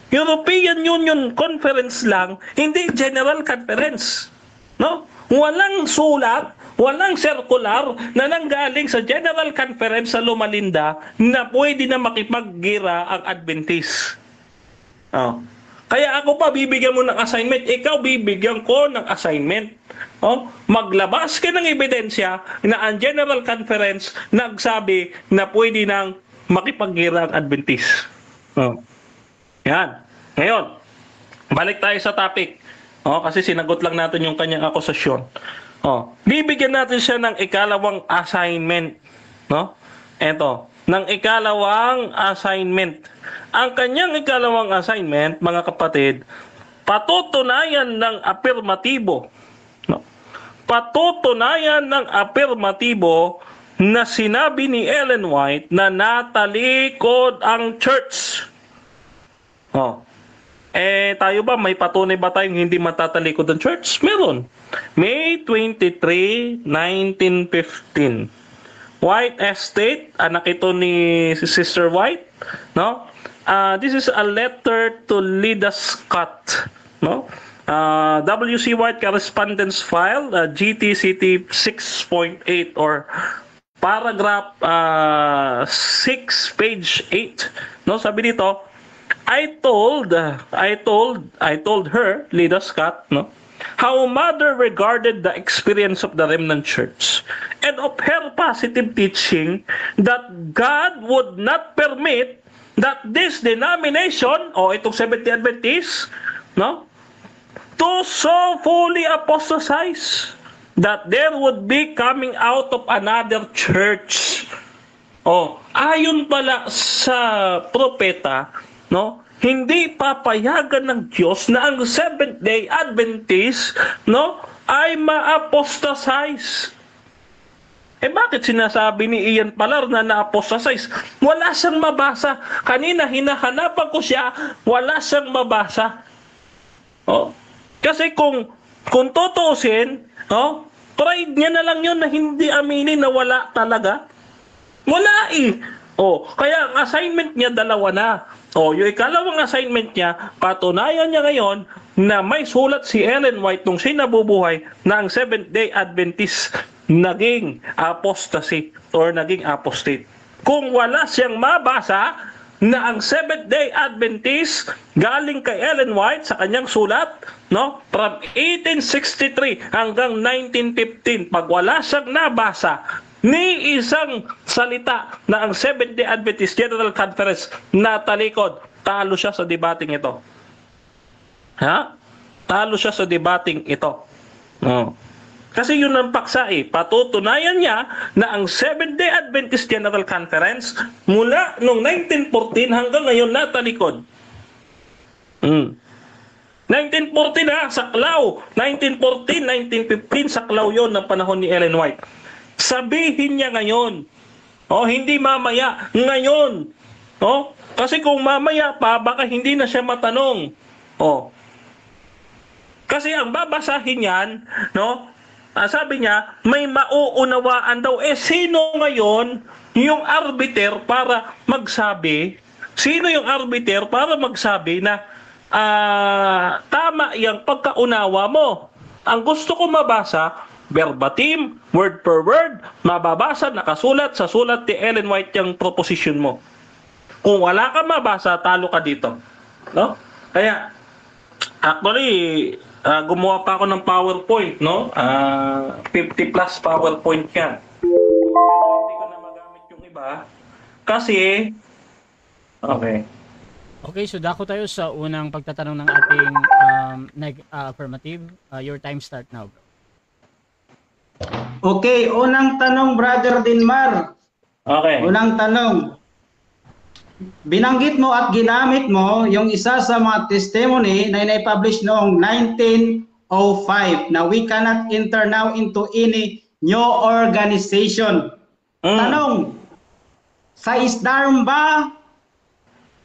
European Union Conference lang, hindi General Conference. No? Walang sulat, walang circular na nanggaling sa General Conference sa Lumalinda na pwede na makipaggira ang Adventist. Oh. Kaya ako pa bibigyan mo ng assignment, ikaw bibigyan ko ng assignment. Oh, maglabas ka ng ebidensya na ang General Conference nagsabi na pwede nang makipaggira ang Adventist. Oh. Yan. Ngayon, balik tayo sa topic. Oh, kasi sinagot lang natin yung kanyang akusasyon. Oh, bibigyan natin siya ng ikalawang assignment, no? Eto, ng ikalawang assignment. Ang kanyang ikalawang assignment, mga kapatid, patutunayan ng apirmatibo. No? Patutunayan ng apirmatibo na sinabi ni Ellen White na natalikod ang church. Oh. Tayo ba, may patunay ba tayong hindi matatalikod ang church? Meron. May 23, 1915. White Estate, anak ito ni Sister White, no? This is a letter to Lida Scott, no? W.C. White Correspondence File, GTCT 6.8 or paragraph 6, page 8, no? Sabi dito, I told her, Lida Scott, no, how mother regarded the experience of the remnant church and of her positive teaching that God would not permit that this denomination o itong Seventh-day Adventist, no, to so fully apostatize that there would be coming out of another church. Oh, ayon pala sa propeta, no, hindi papayagan ng Diyos na ang Seventh-day Adventist, no, ay ma-apostatize. Bakit sinasabi ni Ian Palar na na-apostatize? Wala siyang mabasa. Kanina hinahanapan ko siya, wala siyang mabasa. Oh, kasi kung tutuusin, oh, pride niya na lang yun na hindi aminin na wala talaga. Wala eh. Oh, kaya ang assignment niya dalawa na. Oh, yung ikalawang assignment niya, patunayan niya ngayon na may sulat si Ellen White nung sinabubuhay na ang Seventh-day Adventist naging apostasy or naging apostate. Kung wala siyang mabasa na ang Seventh-day Adventist galing kay Ellen White sa kanyang sulat, no, from 1863 hanggang 1915, pag wala siyang nabasa ni isang salita na ang Seventh-day Adventist General Conference natalikod, talo siya sa debating ito. Ha? Talo siya sa debating ito. Oh. Kasi yun ang paksa eh. Patutunayan niya na ang Seventh-day Adventist General Conference mula noong 1914 hanggang ngayon natalikod. 1914 na, saklaw. 1914, 1915, saklaw yon ng panahon ni Ellen White. Sabihin niya ngayon. Oh, hindi mamaya, ngayon. Oh, kasi kung mamaya pa, baka hindi na siya matanong. Oh. Kasi ang babasahin niyan, no? Sabi niya, may mauunawaan daw. Sino ngayon yung arbiter para magsabi? Sino yung arbiter para magsabi na tama yung pagkaunawa mo? Ang gusto ko mabasa, verbatim, word per word, mababasa, nakasulat sa sulat ni Ellen White yung proposition mo. Kung wala ka mabasa, talo ka dito. No? Kaya, actually, gumawa pa ako ng PowerPoint, no? 50 plus PowerPoint yan. Hindi ko na magamit yung iba. Kasi, okay. Okay, so dako tayo sa unang pagtatanong ng ating affirmative. Your time start now, bro. Okay, unang tanong, Brother Dinmar. Okay. Unang tanong. Binanggit mo at ginamit mo yung isa sa mga testimony na ina-publish noong 1905 na we cannot enter now into any new organization. Tanong, sa ISDARM ba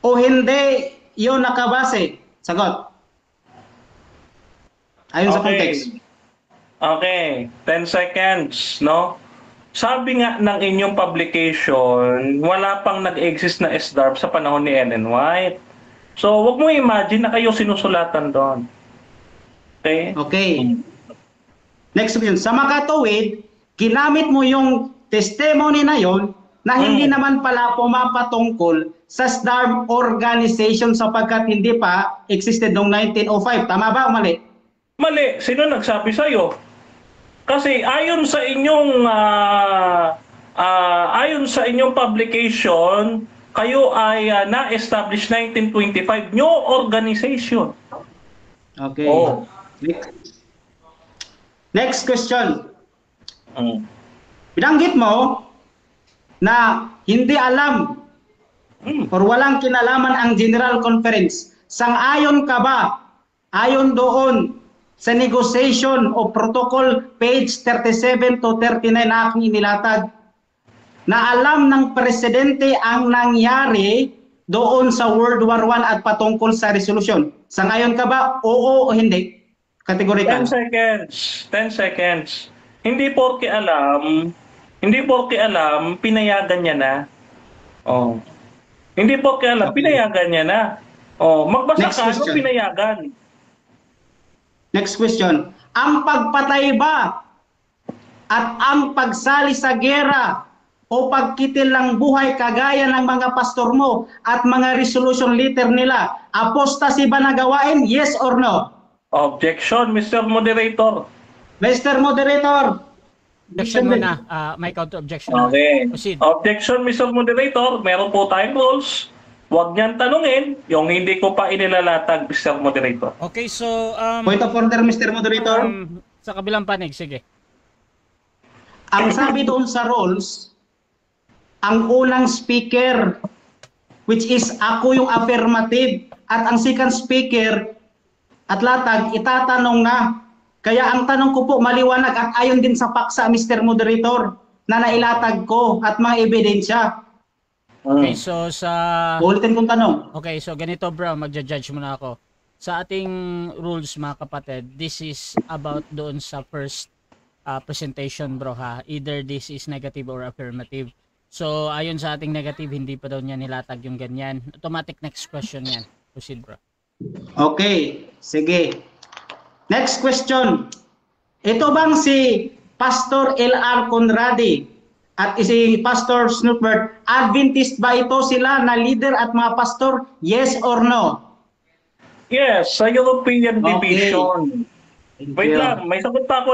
o hindi yun nakabase? Sagot. Ayon sa context. Okay, 10 seconds, no? Sabi nga ng inyong publication, wala pang nag-exist na SDARP sa panahon ni Ellen White. So, wag mo imagine na kayo sinusulatan doon. Okay? Okay. Next question. Sa makatuwid, ginamit mo yung testimony na yon na hindi naman pala pumapatungkol sa SDARM organization sapagkat hindi pa existed noong 1905. Tama ba o mali? Mali. Sino nagsabi sa'yo? Kasi ayon sa inyong publication, kayo ay na-establish 1925 new organization. Okay. Oh. Next question. Binanggit mo na hindi alam or walang kinalaman ang General Conference. Sang-ayon ka ba? Ayon doon sa negotiation o protocol page 37 to 39 na aking inilatag na alam ng presidente ang nangyari doon sa World War I at patungkol sa resolution. Sang-ayon ka ba? Oo o hindi? Kategorikal. 10 seconds. 10 seconds. Hindi porke alam, pinayagan niya na. Oh. Hindi porke alam, pinayagan niya na. Oh, magbasa Next ka, question. pinayagan. Next question. Ang pagpatay ba at ang pagsali sa gera o pagkitil ng buhay kagaya ng mga pastor mo at mga resolution letter nila, apostasy ba na gawain? Yes or no? Objection, Mr. Moderator. Mr. Moderator. Objection muna. May counter objection. Okay. Proceed. Objection, Mr. Moderator. Meron po tayong rules. Huwag niyan tanungin yung hindi ko pa inilalatag, Mr. Moderator. Okay, so Point of order, Mr. Moderator. sa kabilang panig, sige. Ang sabi doon sa rules, ang unang speaker, which is ako yung affirmative, at ang second speaker at latag, itatanong na. Kaya ang tanong ko po maliwanag at ayon din sa paksa, Mr. Moderator, na nailatag ko at mga ebidensya. Okay, so sa Ulitin kong tanong. Okay, so ganito bro, magja-judge muna ako. Sa ating rules mga kapatid, this is about doon sa first presentation bro ha. Either this is negative or affirmative. So ayon sa ating negative, hindi pa daw niya nilatag yung ganyan. Automatic next question yan. Proceed bro. Okay, sige. Next question. Ito bang si Pastor L.R. Conradi at si Pastor Snoopert, Adventist ba ito sila na leader at mga pastor? Yes or no? Yes, sa European Okay. Division. Wait lang, may sagot pa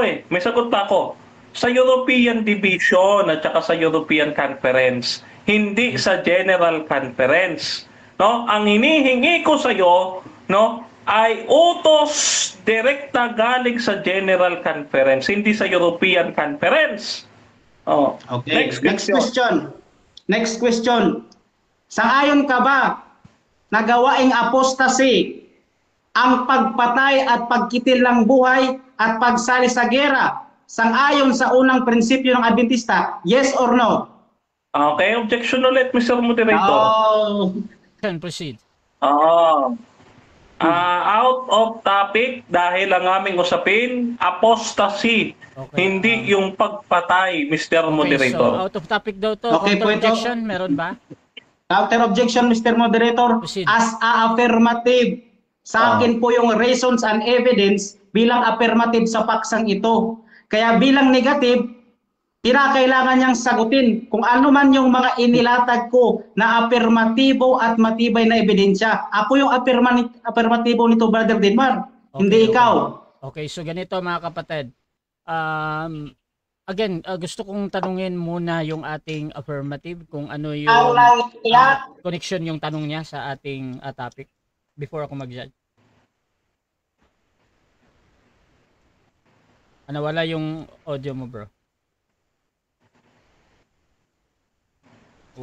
ako. Sa European Division at saka sa European Conference, hindi sa General Conference. No, ang hinihingi ko sa iyo, no, ay utos direkta galing sa General Conference, hindi sa European Conference. Oh, Okay, next question. Next question. Sang-ayon ka ba na gawaing apostasy ang pagpatay at pagkitil ng buhay at pagsali sa gera? Sang-ayon sa unang prinsipyo ng Adventista? Yes or no? Okay, objection ulit, Mr. Moderator. Oh. Can proceed. Out of topic dahil ang aming usapin, apostasy, Okay, hindi yung pagpatay, Mr. Okay, Moderator. so out of topic daw to. Okay, Counter point of- objection, meron ba? Counter objection, Mr. Moderator. Proceed. As a affirmative, sa akin po yung reasons and evidence bilang affirmative sa paksang ito. Kaya bilang negative, kinakailangan niyang sagutin kung ano man yung mga inilatag ko na affirmatibo at matibay na ebidensya. Ako yung affirmatibo nito, Brother Denmar, hindi Okay. ikaw. Okay, so ganito mga kapatid. Again, gusto kong tanungin muna yung ating affirmative kung ano yung connection yung tanong niya sa ating topic before ako mag-judge. Nawala yung audio mo, bro.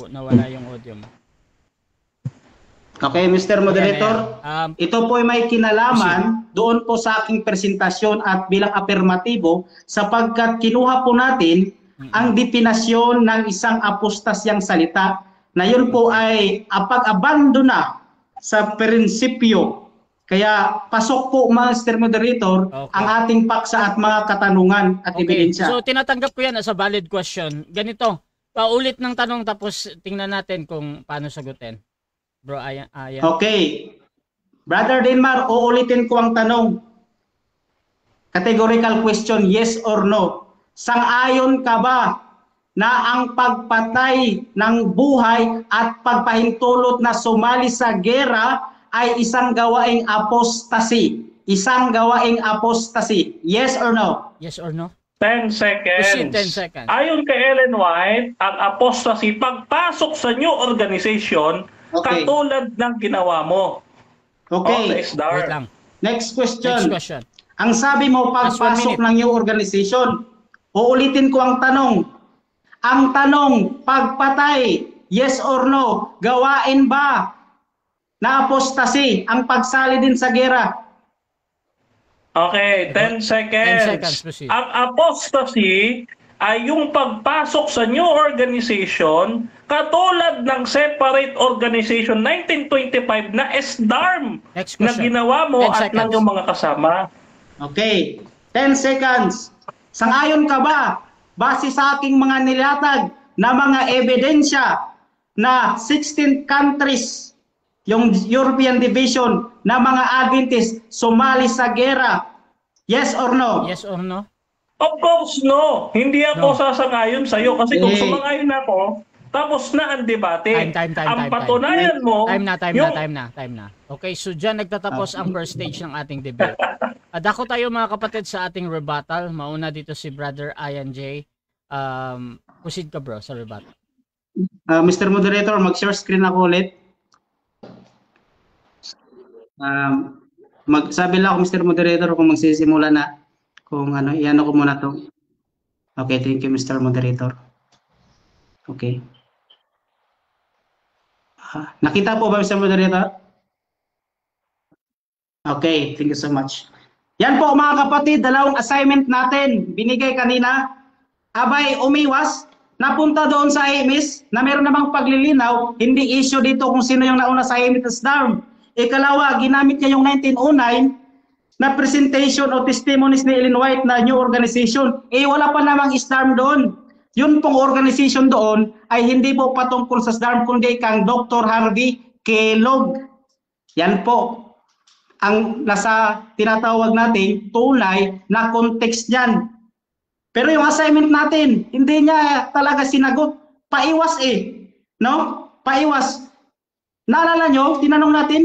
Nawala yung audio mo. Okay, Mr. Moderator. Ayan. Ito po ay may kinalaman doon po sa aking presentasyon at bilang affirmatibo sapagkat kinuha po natin ang definasyon ng isang apostasyang salita na yun po ay pag-abandona sa prinsipyo. Kaya pasok po, Mr. Moderator, Okay. ang ating paksa at mga katanungan at ebidensya. So tinatanggap ko yan as a valid question. Ganito, paulit ng tanong tapos tingnan natin kung paano sagutin. Bro, ayan. Okay. Brother Denmar, uulitin ko ang tanong. Categorical question, yes or no. Sang-ayon ka ba na ang pagpatay ng buhay at pagpahintulot na sumali sa gera ay isang gawaing apostasy? Isang gawaing apostasy. Yes or no? Yes or no? 10 seconds. Proceed, 10 seconds. Ayon kay Ellen White, ang apostasy, pagpasok sa new organization, Okay. katulad ng ginawa mo. Okay. Wait lang. Next Next question. question. Ang sabi mo, Last 1 pagpasok minute. ng new organization. Uulitin ko ang tanong. Ang tanong, pagpatay, yes or no, gawain ba na apostasy ang pagsali din sa gera? Okay, 10 seconds. 10 seconds, proceed. Ang apostasy ay yung pagpasok sa new organization katulad ng separate organization 1925 na SDARM Next na question. ginawa mo 10 at ng seconds. iyong mga kasama. Okay, 10 seconds. Sangayon ka ba, base sa aking mga nilatag na mga ebidensya na 16 countries, yung European Division na mga Adventist sumali sa gera? Yes or no? Yes or no? Of course, no. Hindi ako No. sasangayon sa'yo kasi kung Eh. sumangayon ako, tapos na ang debate. Ang patunayan mo, Time yung- na. Okay, so dyan nagtatapos ang first stage ng ating debate. Dako tayo mga kapatid sa ating rebuttal. Mauna dito si Brother Ian J. Proceed ka bro sa rebuttal. Mr. Moderator, mag-share screen ako ulit. Magsabi lang ako, Mr. Moderator, kung magsisimula na. Kung ano, iyan ko muna to. Okay, thank you, Mr. Moderator. Okay. Nakita po ba, Mr. Moderator? Okay, thank you so much. Yan po mga kapatid, dalawang assignment natin binigay kanina. Abay, umiwas, napunta doon sa AMIS na meron namang paglilinaw, hindi issue dito kung sino yung nauna sa AMIS SDARM. Ikalawa, ginamit niya yung 1909 na presentation o testimonies ni Ellen White na new organization. Wala pa namang SDARM doon. Yun pong organization doon ay hindi po patungkol sa SDARM kundi kang Dr. Harvey Kellogg. Yan po ang nasa tinatawag natin tunay na context niyan. Pero yung assignment natin, hindi niya talaga sinagot. Paiwas no? Paiwas. Naalala nyo, tinanong natin,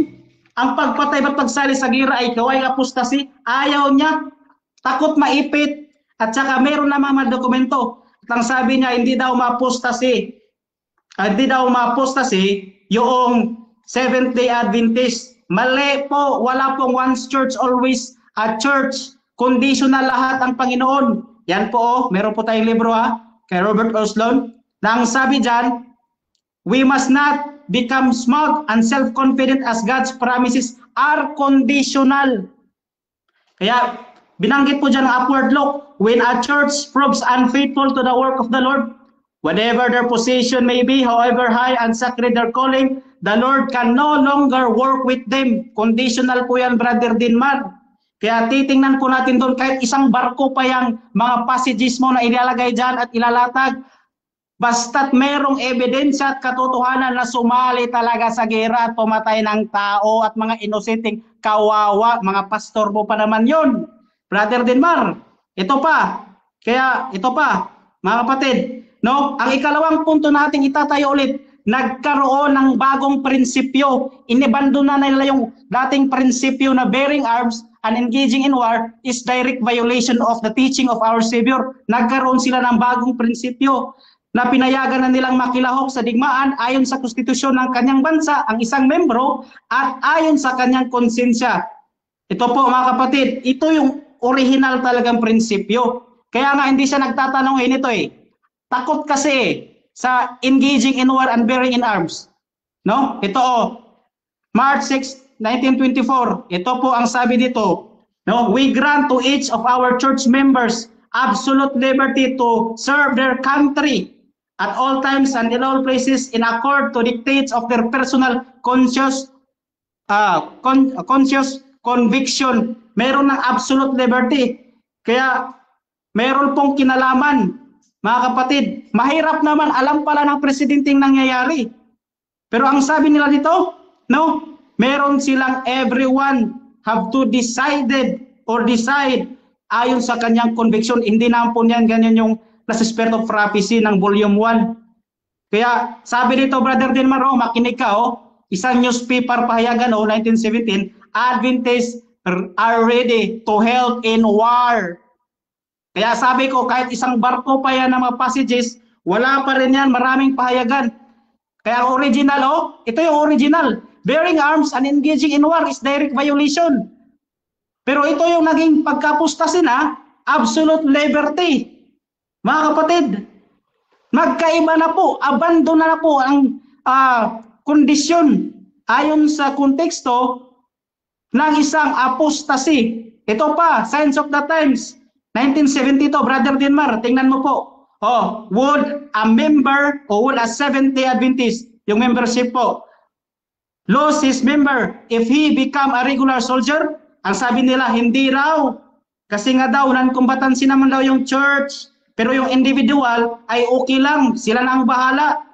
ang pagpatay at pagsali sa gira ay gawaing apostasy. Ayaw niya, takot maipit, at saka meron naman mga dokumento. At ang sabi niya, hindi daw ma-apostasy. Hindi daw ma-apostasy yung Seventh-day Adventist. Mali po, wala pong once church, always a church. Conditional lahat ang Panginoon. Yan po, meron po tayong libro kay Robert Oslon. Na ang sabi dyan, we must not become smug and self-confident as God's promises are conditional. Kaya binanggit po dyan ang upward look. When a church proves unfaithful to the work of the Lord, whatever their position may be, however high and sacred their calling, the Lord can no longer work with them. Conditional po yan, Brother Dinmar. Kaya titingnan po natin doon, kahit isang barko pa yung mga passages mo na ilalagay dyan at ilalatag, basta't merong ebidensya at katotohanan na sumali talaga sa gera at pumatay ng tao at mga inosenteng kawawa, mga pastor mo pa naman yun. Brother Dinmar, ito pa. Kaya ito pa, mga kapatid, no? Ang ikalawang punto nating itatayo ulit, nagkaroon ng bagong prinsipyo. Inibando na nila yung dating prinsipyo na bearing arms and engaging in war is direct violation of the teaching of our Savior. Nagkaroon sila ng bagong prinsipyo na pinayagan na nilang makilahok sa digmaan ayon sa konstitusyon ng kanyang bansa ang isang membro at ayon sa kanyang konsensya. Ito po mga kapatid, ito yung original talagang prinsipyo. Kaya nga hindi siya nagtatanong nito Takot kasi sa engaging in war and bearing in arms. No? Ito March 6, 1924. Ito po ang sabi dito. No? We grant to each of our church members absolute liberty to serve their country at all times and in all places in accord to dictates of their personal conscious conviction. Meron ng absolute liberty. Kaya meron pong kinalaman, mga kapatid. Mahirap naman, alam pala ng presidenteng nangyayari. Pero ang sabi nila dito, no, meron silang everyone have to decide ayon sa kanyang conviction. Hindi naman po yan ganyan yung nasa Spirit of Prophecy ng volume 1. Kaya sabi dito, Brother Denmar, makinig ka, isang newspaper pahayagan, 1917, Adventists are ready to help in war. Kaya sabi ko, kahit isang barko pa yan ng mga passages, wala pa rin yan, maraming pahayagan. Kaya original, ito yung original. Bearing arms and engaging in war is direct violation. Pero ito yung naging pagkapustasin, absolute liberty. Mga kapatid, magkaiba na po, abandon na po ang kondisyon ayon sa konteksto ng isang apostasy. Ito pa, Signs of the Times, 1972, Brother Denmar, tingnan mo po. Would a member o would a Seventh-day Adventist, yung membership po, lose his member if he become a regular soldier? Ang sabi nila, hindi raw. Kasi nga daw, non-combatancy naman daw yung church. Pero yung individual ay okay lang, sila na ang bahala.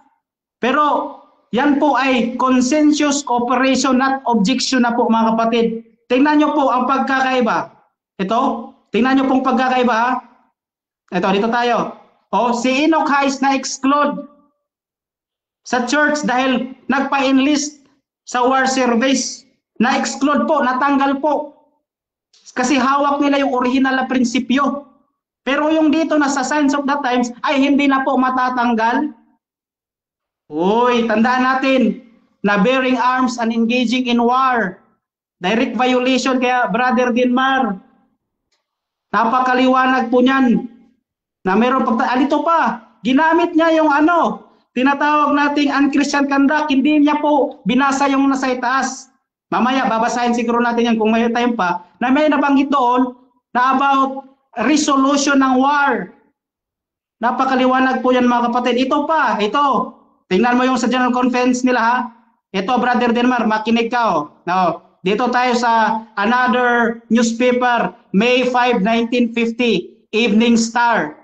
Pero yan po ay consensus cooperation, not objection na po mga kapatid. Tingnan nyo po ang pagkakaiba. Ito, tingnan nyo pong pagkakaiba. Ito, dito tayo. Si Enoch Hayes na-exclude sa church dahil nagpa-enlist sa war service. Na-exclude po, natanggal po. Kasi hawak nila yung original na prinsipyo. Pero yung dito na sa Signs of the Times ay hindi na po matatanggal. Tandaan natin na bearing arms and engaging in war, direct violation. Kaya Brother Denmar, napakaliwanag po niyan na meron dito pa, ginamit niya yung tinatawag nating unchristian conduct, hindi niya po binasa yung nasa itaas. Mamaya babasahin siguro natin yan kung may time pa, na may nabanggit doon na about resolution ng war. Napakaliwanag po yan mga kapatid. Ito pa, tingnan mo yung sa General Conference nila Ito Brother Denmar, makinig ka Dito tayo sa another newspaper, May 5, 1950, Evening Star.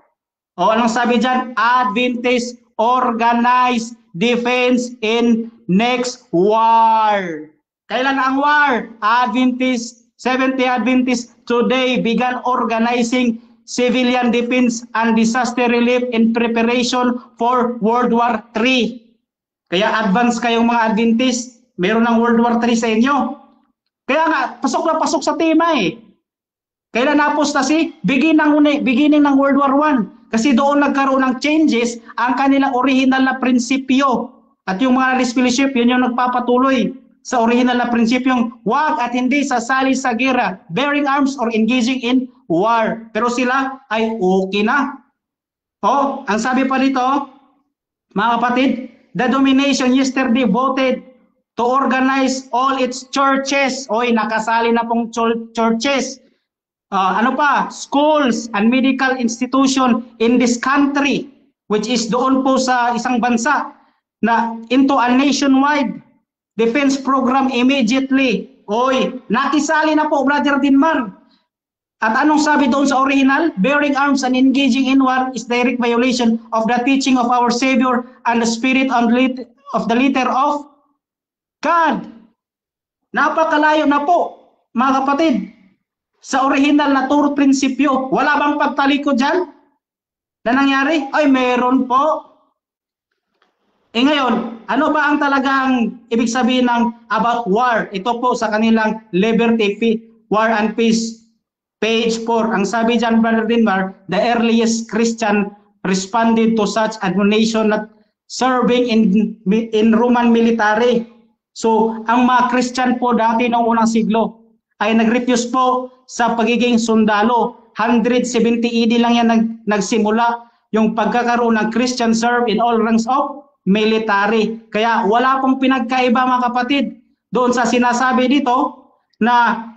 Anong sabi dyan? Adventist Organized Defense in Next War. Kailan ang war? Seventh-day Adventists today began organizing civilian defense and disaster relief in preparation for World War III. Kaya advance kayong mga Adventist, meron ng World War III sa inyo. Kaya nga, pasok na pasok sa tema Kailan na-apostasy? Beginning ng World War I. Kasi doon nagkaroon ng changes ang kanilang original na prinsipyo. At yung mga fellowship, yun yung nagpapatuloy sa original na prinsipyong wag at hindi sasali sa gera, bearing arms or engaging in war. Pero sila ay okay na. Ang sabi pa dito, mga kapatid, the domination yesterday voted to organize all its churches. Nakasali na pong churches. Schools and medical institution in this country, which is doon po sa isang bansa, na into a nationwide defense program immediately. Nakisali na po, Brother Denmar. At anong sabi doon sa original? Bearing arms and engaging in war is direct violation of the teaching of our Savior and the spirit of the letter of God. Napakalayo na po, mga kapatid, sa original na turo prinsipyo. Wala bang pagtalikod dyan na nangyari? Meron po. Ngayon, ano ba ang talagang ibig sabihin ng about war? Ito po sa kanilang Liberty, War and Peace, page 4. Ang sabi dyan, Brother Denmar, the earliest Christian responded to such admonition not serving in Roman military. So, ang mga Christian po dati noong unang siglo ay nag-refuse po sa pagiging sundalo. 170 AD lang yan nagsimula yung pagkakaroon ng Christian serve in all ranks of military. Kaya wala pong pinagkaiba mga kapatid doon sa sinasabi dito na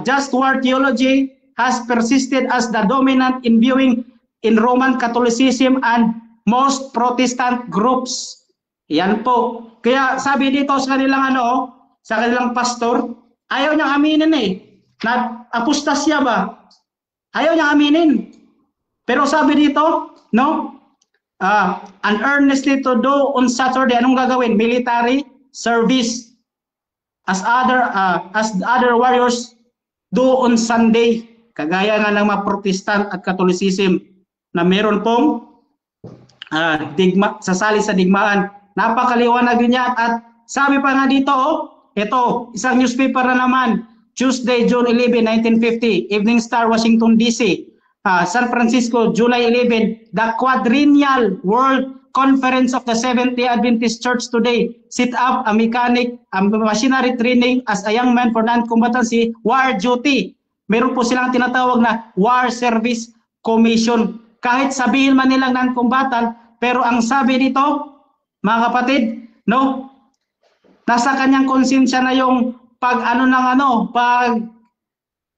just war theology has persisted as the dominant in viewing in Roman Catholicism and most Protestant groups. Yan po. Kaya sabi dito sa kanilang sa kanilang pastor, ayaw niyang aminin na apostasya ba? Ayaw niyang aminin. Pero sabi dito, and earnestly to do on Saturday, anong gagawin? Military service. as the other warriors do on Sunday. Kagaya nga ng mga Protestant at Catholicism na meron pong sasali sa digmaan. Napakaliwanag din yan. At sabi pa nga dito, ito, isang newspaper na naman, Tuesday, June 11, 1950, Evening Star, Washington, D.C., San Francisco, July 11, the Quadrennial World Conference of the Seventh-day Adventist Church today set up a machinery training as a young man for non-combatancy war duty. Meron po silang tinatawag na War Service Commission. Kahit sabihin man nilang non-combatant, pero ang sabi dito, mga kapatid, no, nasa kanyang konsensya na yung pag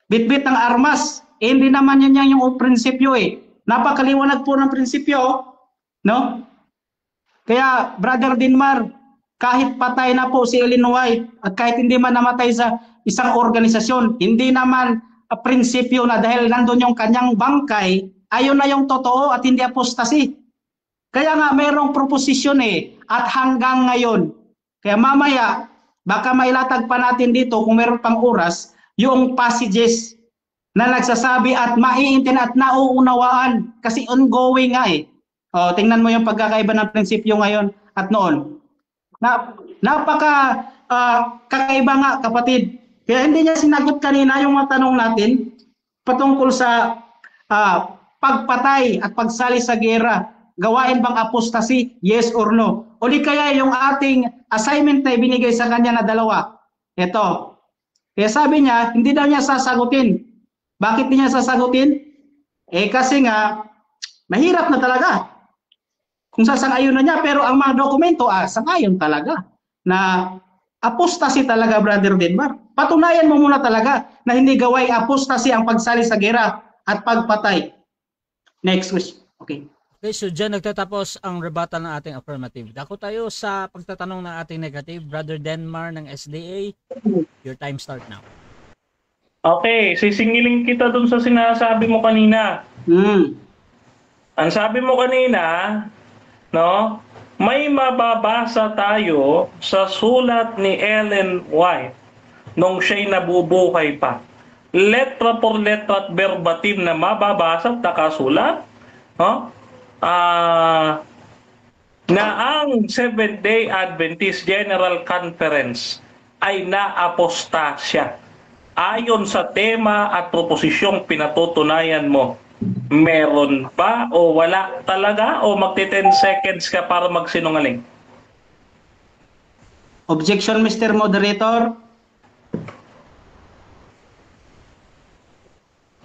bitbit ng armas. Hindi naman yan yung prinsipyo eh. Napakaliwanag po ng prinsipyo, no? Kaya, Brother Denmar, kahit patay na po si Ellen White at kahit hindi man namatay sa isang organisasyon, hindi naman prinsipyo na dahil nandun yung kanyang bangkay, ayun na yung totoo at hindi apostasy. Kaya nga mayroong proposisyon at hanggang ngayon. Kaya mamaya, baka mailatag pa natin dito kung meron pang oras, yung passages na nagsasabi at maiintindihan at nauunawaan kasi ongoing nga tingnan mo yung pagkakaiba ng prinsipyo ngayon at noon. Napaka kakaiba nga kapatid. Kaya hindi niya sinagot kanina yung mga tanong natin patungkol sa pagpatay at pagsali sa gera. Gawain bang apostasy? Yes or no? O di kaya yung ating assignment na binigay sa kanya na dalawa. Ito. Kaya sabi niya, hindi daw niya sasagutin. Bakit niya sasagutin? Kasi nga, mahirap na talaga. Kung sasang-ayon na niya, pero ang mga dokumento, sang-ayon talaga. Na apostasy talaga, Brother Denmar. Patunayan mo muna talaga na hindi gaway apostasy ang pagsali sa gera at pagpatay. Next question. Okay. Okay, so dyan nagtatapos ang rebuttal ng ating affirmative. Dako tayo sa pagtatanong ng ating negative. Brother Denmar ng SDA, your time start now. Okay, sisingilin kita dun sa sinasabi mo kanina. Ang sabi mo kanina, no, may mababasa tayo sa sulat ni Ellen White nung siya'y nabubuhay pa. Letra por letra at verbatim na mababasa at nakasulat, no? Na ang Seventh-day Adventist General Conference ay naapostasya. Ayon sa tema at proposisyong pinatutunayan mo, meron ba o wala talaga o magti-10 seconds ka para magsinungaling? Objection, Mr. Moderator.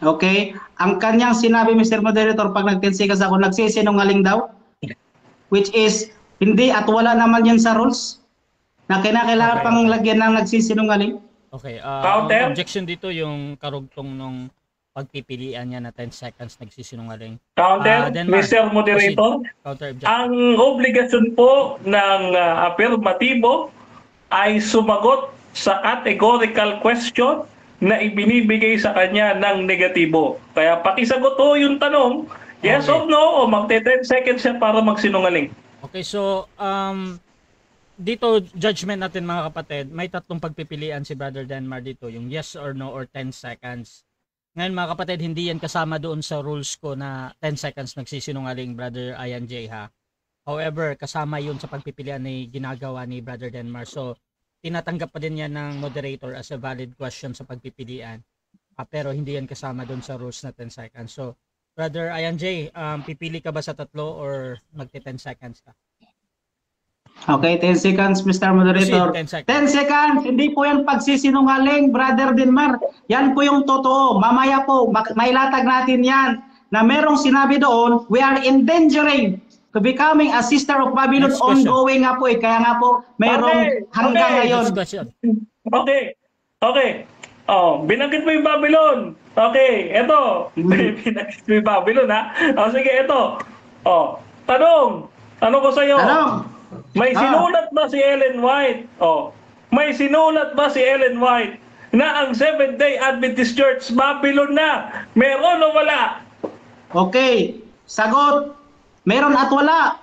Okay. Ang kanyang sinabi, Mr. Moderator, pag nag-10 seconds ako, nagsisinungaling daw. Which is, hindi at wala naman yan sa rules. Na kinakailangan pang lagyan ng nagsisinungaling. Okay, Counter? objection dito yung karugtong nung pagpipilian niya na 10 seconds nagsisinungaling. Counter, Mr. Moderator, counter ang obligasyon po ng affirmatibo ay sumagot sa categorical question na ibinibigay sa kanya ng negatibo. Kaya pakisagot ho yung tanong, yes or no, o magte-10 seconds siya para magsinungaling. Okay, so dito, judgment natin mga kapatid, may tatlong pagpipilian si Brother Denmar dito, yung yes or no or 10 seconds. Ngayon mga kapatid, hindi yan kasama doon sa rules ko na 10 seconds nagsisinungaling, Brother Ian J. ha. However, kasama yun sa pagpipilian ni ginagawa ni Brother Denmar. So, tinatanggap pa din yan ng moderator as a valid question sa pagpipilian. Pero hindi yan kasama doon sa rules na 10 seconds. So, Brother Ian J, pipili ka ba sa tatlo or magti-10 seconds ka? Okay, 10 seconds, Mr. Moderator. 10 seconds. Hindi po yan pagsisinungaling, Brother Denmar. Yan po yung totoo. Mamaya po, mailatag natin yan na merong sinabi doon, we are endangering to becoming a sister of Babylon. Ongoing nga po Kaya nga po, merong hanggang ngayon. Okay. Oh, binanggit mo yung Babylon. Okay, eto. Binanggit mo yung Babylon, ha? O, sige, eto. Oh, tanong ko sa'yo. May sinulat ba si Ellen White? May sinulat ba si Ellen White na ang Seventh-day Adventist Church Babylon na? Meron o wala? Okay. Sagot. Meron at wala.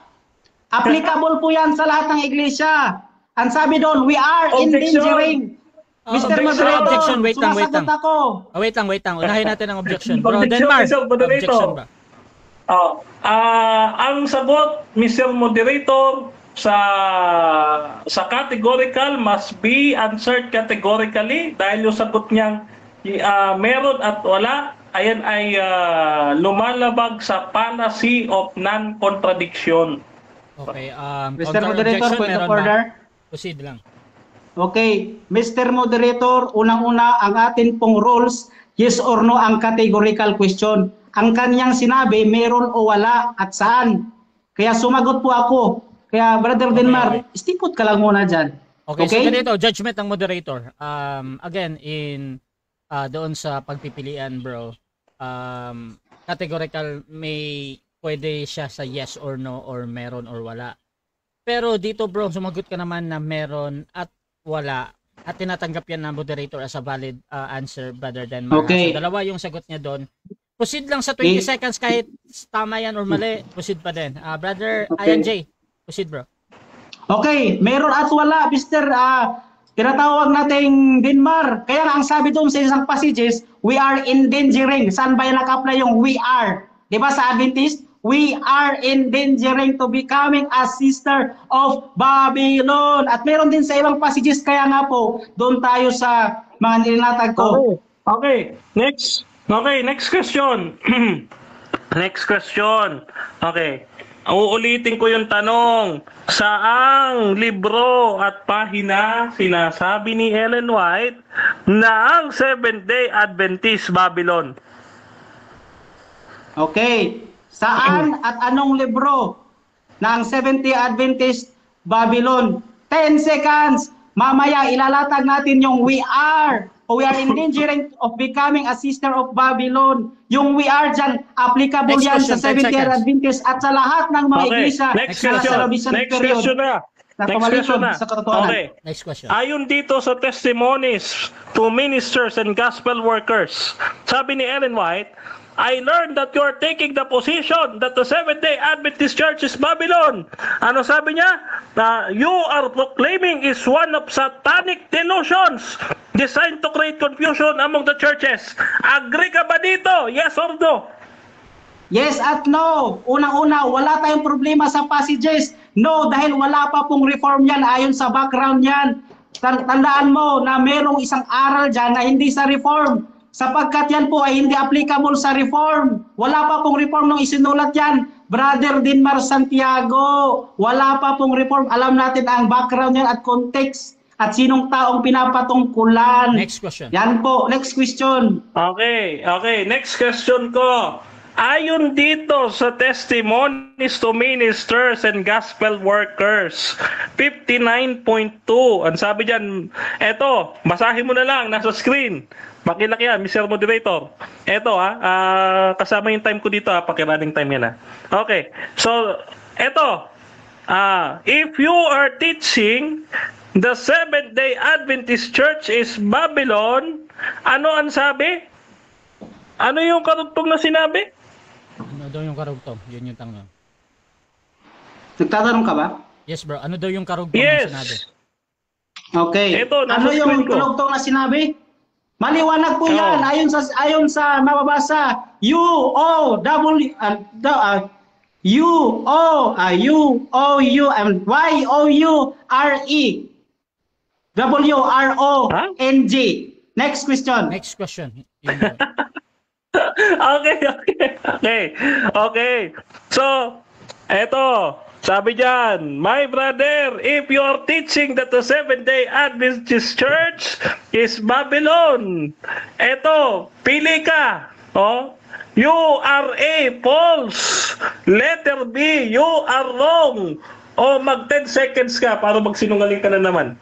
Applicable po yan sa lahat ng iglesia. Ang sabi doon, we are endangering Mr. objection, Moderator, objection, wait lang. sumasagot ako. Wait lang. Unahin natin ang objection. Bro, Objection, Denmark. Mr. Moderator. Objection ba? Ang sagot, Mr. Moderator, sa categorical must be answered categorically dahil yung sagot niyang meron at wala, ayan ay lumalabag sa policy of non-contradiction. Okay. Mr. Moderator, point of order. Proceed lang. Okay, Mr. Moderator, unang-una ang atin pong rules, yes or no ang categorical question. Ang kanyang sinabi, meron o wala at saan. Kaya sumagot po ako. Kaya Brother Denmark, stipot ka lang muna dyan. Okay, so ganito, judgment ng moderator. Again, doon sa pagpipilian, bro, categorical pwede siya sa yes or no or meron or wala. Pero dito, bro, sumagot ka naman na meron at wala at tinatanggap yan ng moderator as a valid answer, Brother Denmark. Okay. So, dalawa yung sagot niya doon. Proceed lang sa 20 seconds kahit tama yan or mali, proceed pa din. Brother Ian J, proceed, bro. Okay, meron at wala, Mr. Tinatawag nating Denmark. Kaya nga ang sabi doon sa isang passages, we are endangering. Saan ba yung naka-apply yung we are? Diba sa Adventist? We are endangering to becoming a sister of Babylon. At meron din sa ibang passages, kaya nga po, doon tayo sa mga nilinatag ko. Okay, next question. Next question. Okay. Uulitin ko yung tanong. Saang libro at pahina sinasabi ni Ellen White na ang Seventh-day Adventist Babylon? Okay. Saan at anong libro ng Seventh-day Adventist Babylon? 10 seconds. Mamaya ilalatag natin yung we are endangering of becoming a sister of Babylon. Yung we are dyan, applicable Next yan question, sa Seventh-day 10 seconds. Adventist at sa lahat ng mga iglesia Next na question. sa Robinson Next period question na. na Next tumalipod question na. sa katotohanan. Okay. Next question. Ayon dito sa testimonies to ministers and gospel workers, sabi ni Ellen White, I learned that you are taking the position that the Seventh-day Adventist Church is Babylon. Ano sabi niya? You are proclaiming is one of satanic delusions designed to create confusion among the churches. Agree ka ba dito? Yes or no? Yes at no. Unang-una, wala tayong problema sa passages. No, dahil wala pa pong reform yan ayon sa background yan. Tandaan mo na merong isang aral dyan na hindi sa reform. Sapagkat yan po ay hindi applicable sa reform. Wala pa pong reform nung isinulat yan. Brother Denmark Santiago, wala pa pong reform. Alam natin ang background yan at context at sinong taong pinapatungkulan. Next question. Yan po, next question. Okay. Next question ko. Ayon dito sa testimonies to ministers and gospel workers, 59.2. Ang sabi dyan, eto, basahin mo na lang, nasa screen. Makilaki yan, Mr. Moderator. Eto kasama yung time ko dito pakirunning time yan Okay, so, eto, if you are teaching the Seventh-day Adventist Church is Babylon, ano ang sabi? Ano yung karugtong na sinabi? Ano daw yung karugtong? Yun yung tanong. Nagtatanong ka ba? Yes, bro. Ano daw yung karugtong na sinabi? Okay. Ito, nasa ano yung screen ko. karugtong na sinabi? Maliwanag po yan ayon sa mababasa U-O-W Y-O-U-R-E W-R-O-N-G. Next question. Next question. Yun daw. Okay. So, eto, sabi dyan, my brother, if you are teaching that the Seventh-day Adventist Church is Babylon, eto, pili ka. You are A, false. Letter B, you are wrong. Mag 10 seconds ka para magsinungaling ka na naman.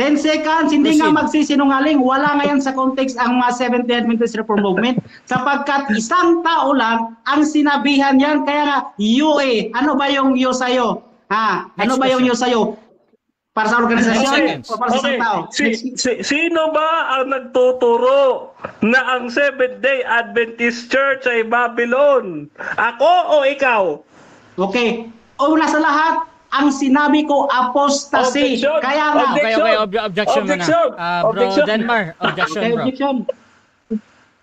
10 seconds, hindi Proceed. nga magsisinungaling. Wala ngayon sa context ang mga Seventh-day Adventist Reform Movement sapagkat isang tao lang ang sinabihan yan. Kaya nga, you ano ba yung you sa'yo? Ano ba yung you sa'yo? Para sa organisasyon o para sa isang tao? Sino ba ang nagtuturo na ang Seventh-day Adventist Church ay Babylon? Ako o ikaw? Okay. Una sa lahat, ang sinabi ko apostasy. Objection! Kaya nga, Objection muna. Objection! Bro Objection! Denmar, objection okay, bro. objection.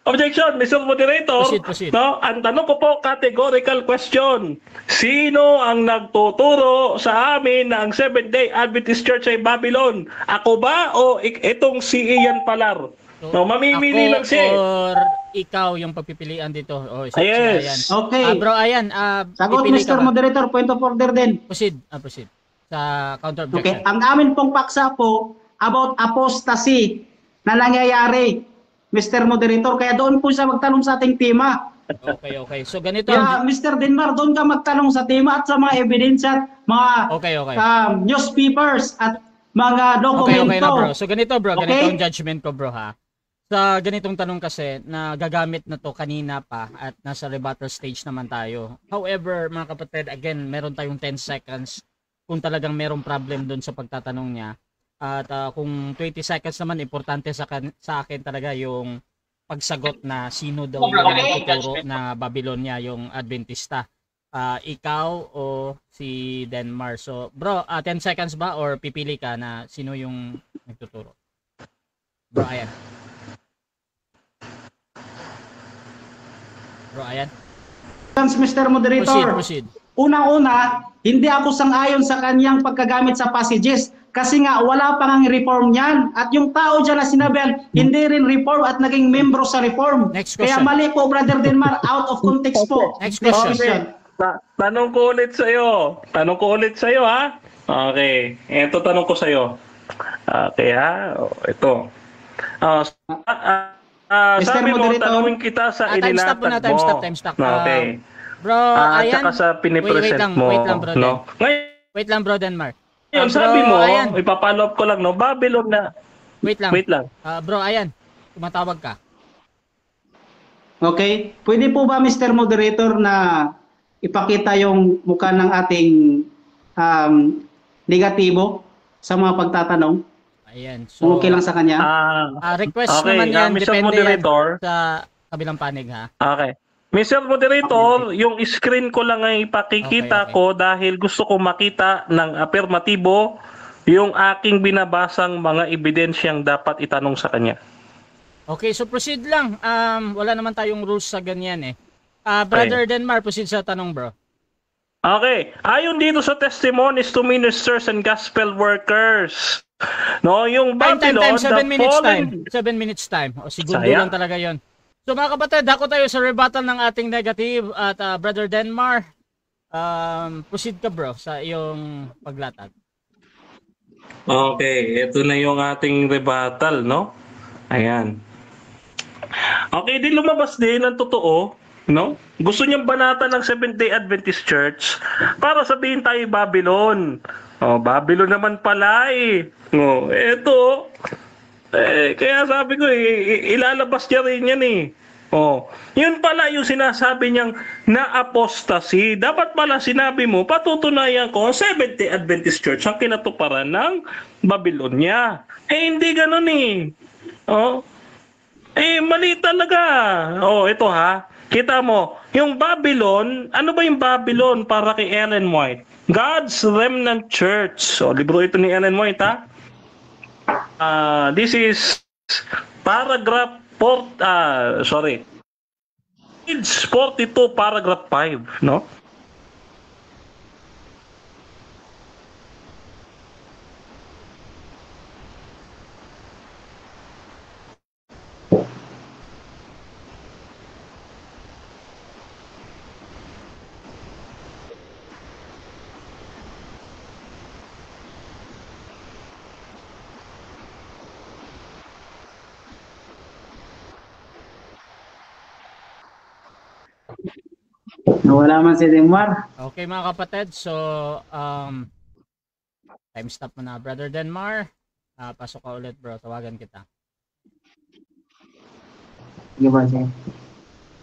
Objection, Mr. Moderator. Proceed. No, ang tanong ko po, categorical question. Sino ang nagtuturo sa amin na ang Seventh-day Adventist Church ay Babylon? Ako ba o itong si Ian Palar? No, mamimili lang siya. Or ikaw yung pagpipilian dito. Oh, si Yes. Ayan. Okay. Bro, ayan. Sagot, pipili ka Mr. ba? Moderator, point of order din. Proceed. Proceed. Sa counter Okay, objection. ang amin pong paksa po about apostasy na nangyayari, Mr. Moderator, kaya doon po siya magtanong sa ating tema. Okay. So ganito. Kaya Mr. Denmar, doon ka magtanong sa tema at sa mga ebidensya, at mga Okay. newspapers at mga Okay dokumento. na bro. So ganito bro, Okay? ganito ang judgment ko bro ha. Sa ganitong tanong kasi na gagamit na to kanina pa at nasa rebuttal stage naman tayo. However, mga kapatid, again, meron tayong 10 seconds kung talagang merong problem doon sa pagtatanong niya. At kung 20 seconds naman, importante sa akin talaga yung pagsagot na sino daw yung nagtuturo na Babylonia, yung Adventista. Ikaw o si Denmar. So, bro, 10 seconds ba or pipili ka na sino yung nagtuturo? Bro, ayan. Mr. Moderator. Proceed. Unang-una, hindi ako sang-ayon sa kanyang pagkagamit sa passages kasi nga wala pa ngang reform niyan. At yung tao dyan na sinabihan, hindi rin reform at naging membro sa reform. Next Kaya question. mali po, Brother Denmar, out of context po. Next question. Tanong ko ulit sa iyo ha. Okay. Ito tanong ko sa iyo. Okay ha. Ito. Sabi mo, Moderator. tanungin kita sa Time stop inilatag muna, mo. time stop. Okay. Bro, ayan. Tsaka sa pinipresent mo. Wait lang, bro. No? Wait lang, bro, Denmar. Ngayon, Bro, sabi mo, ayan. ipapollow up ko lang, no? Babylon na. Wait lang. Bro, ayan. Tumatawag ka. Okay. Pwede po ba, Mr. Moderator, na ipakita yung mukha ng ating negatibo sa mga pagtatanong? Ayan. Kung So, okay lang sa kanya? request Okay, naman yan. Mr. Depende Moderator. yan sa kabilang panig, ha? Okay. Mr. Moderator, yung screen ko lang ay ipakikita Okay. ko dahil gusto ko makita ng afirmatibo yung aking binabasang mga ebidensyang dapat itanong sa kanya. Okay, so proceed lang. Wala naman tayong rules sa ganyan, eh. Brother Denmar, proceed sa tanong, bro. Okay. Ayon dito sa testimonies to ministers and gospel workers. No, yung Babylon, 7 the minutes time. fallen... 7 minutes time. O segundo Sayang. lang talaga yon. So mga kapatid, dako tayo sa rebuttal ng ating negative at Brother Denmar. Proceed ka bro sa iyong paglatag. Okay, ito na yung ating rebuttal, no? Ayan. Okay, di lumabas din ang totoo, no? Gusto niyang banatan ng Seventh-day Adventist Church para sabihin tayo Babylon. Oh, Babylon naman pala eh. Oh, eto. Kaya sabi ko ilalabas niya rin yan eh. Oh, yun pala yung sinasabi niyang na-apostasy. Dapat pala sinabi mo, patutunayan ko, Seventh-day Adventist Church ang kinatuparan ng Babylonia. Hindi ganun eh. Oh, mali talaga. Oh, ito ha. Kita mo, yung Babylon, ano ba yung Babylon para kay Ellen White? God's Remnant Church. So, libro ito ni Ellen White ha. This is paragraph page 42, paragraph 5, no? Wala man si Denmar. Okay mga kapatid, so time stop mo na Brother Denmar. Pasok ka ulit bro, tawagan kita.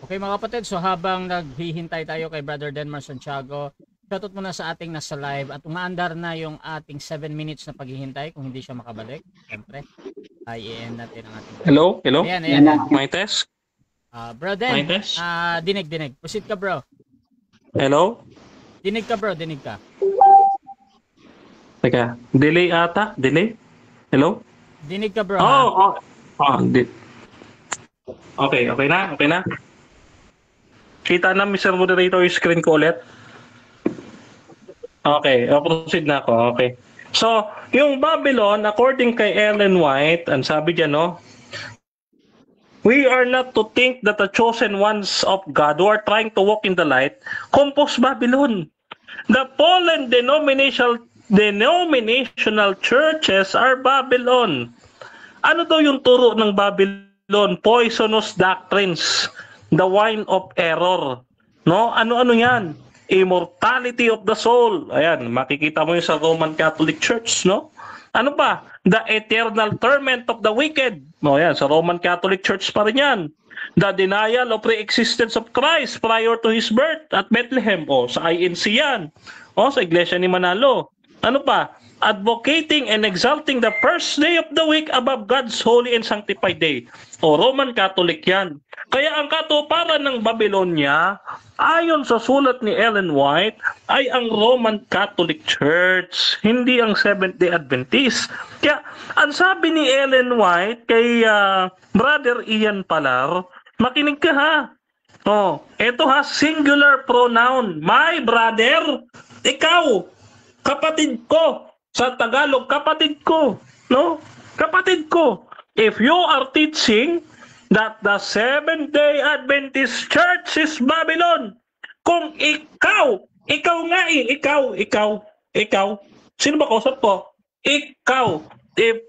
Okay mga kapatid, so habang naghihintay tayo kay Brother Denmar Santiago, shoutout muna sa ating nasa live at umaandar na yung ating 7 minutes na paghihintay kung hindi siya makabalik. Siyempre, i-end natin ang ating... Hello? Ayan. My test? Bro Den, My test? dinig. Proceed ka bro. Hello? Dinig ka bro, dinig ka. Teka, delay ata? Delay? Hello? Dinig ka bro. Oh, ha? Okay, okay na? Okay na? Kita na, Mr. Moderator, yung screen ko ulit? Okay, proceed na ako. Okay. So, yung Babylon, according kay Ellen White, ang sabi dyan, no? We are not to think that the chosen ones of God who are trying to walk in the light compose Babylon. The fallen denominational churches are Babylon. Ano daw yung turo ng Babylon? Poisonous doctrines, the wine of error. No? Ano-ano yan? Immortality of the soul. Ayan, makikita mo yun sa Roman Catholic Church, no? Ano ba? The eternal torment of the wicked. No, yan, sa Roman Catholic Church pa rin yan. The denial of pre-existence of Christ prior to His birth at Bethlehem. O, sa INC yan. O, sa Iglesia ni Manalo. Ano pa? Advocating and exalting the first day of the week above God's holy and sanctified day. O, Roman Catholic yan. Kaya ang katuparan ng Babylonia, ayon sa sulat ni Ellen White, ay ang Roman Catholic Church, hindi ang Seventh-day Adventist. Kaya, ang sabi ni Ellen White kay Brother Ian Palar, makinig ka ha. Oh, ito ha, singular pronoun. My brother, ikaw, kapatid ko. Sa Tagalog, kapatid ko. No? Kapatid ko. If you are teaching that the Seventh-day Adventist Church is Babylon, kung ikaw nga sino ba kausap ko? Ikaw, if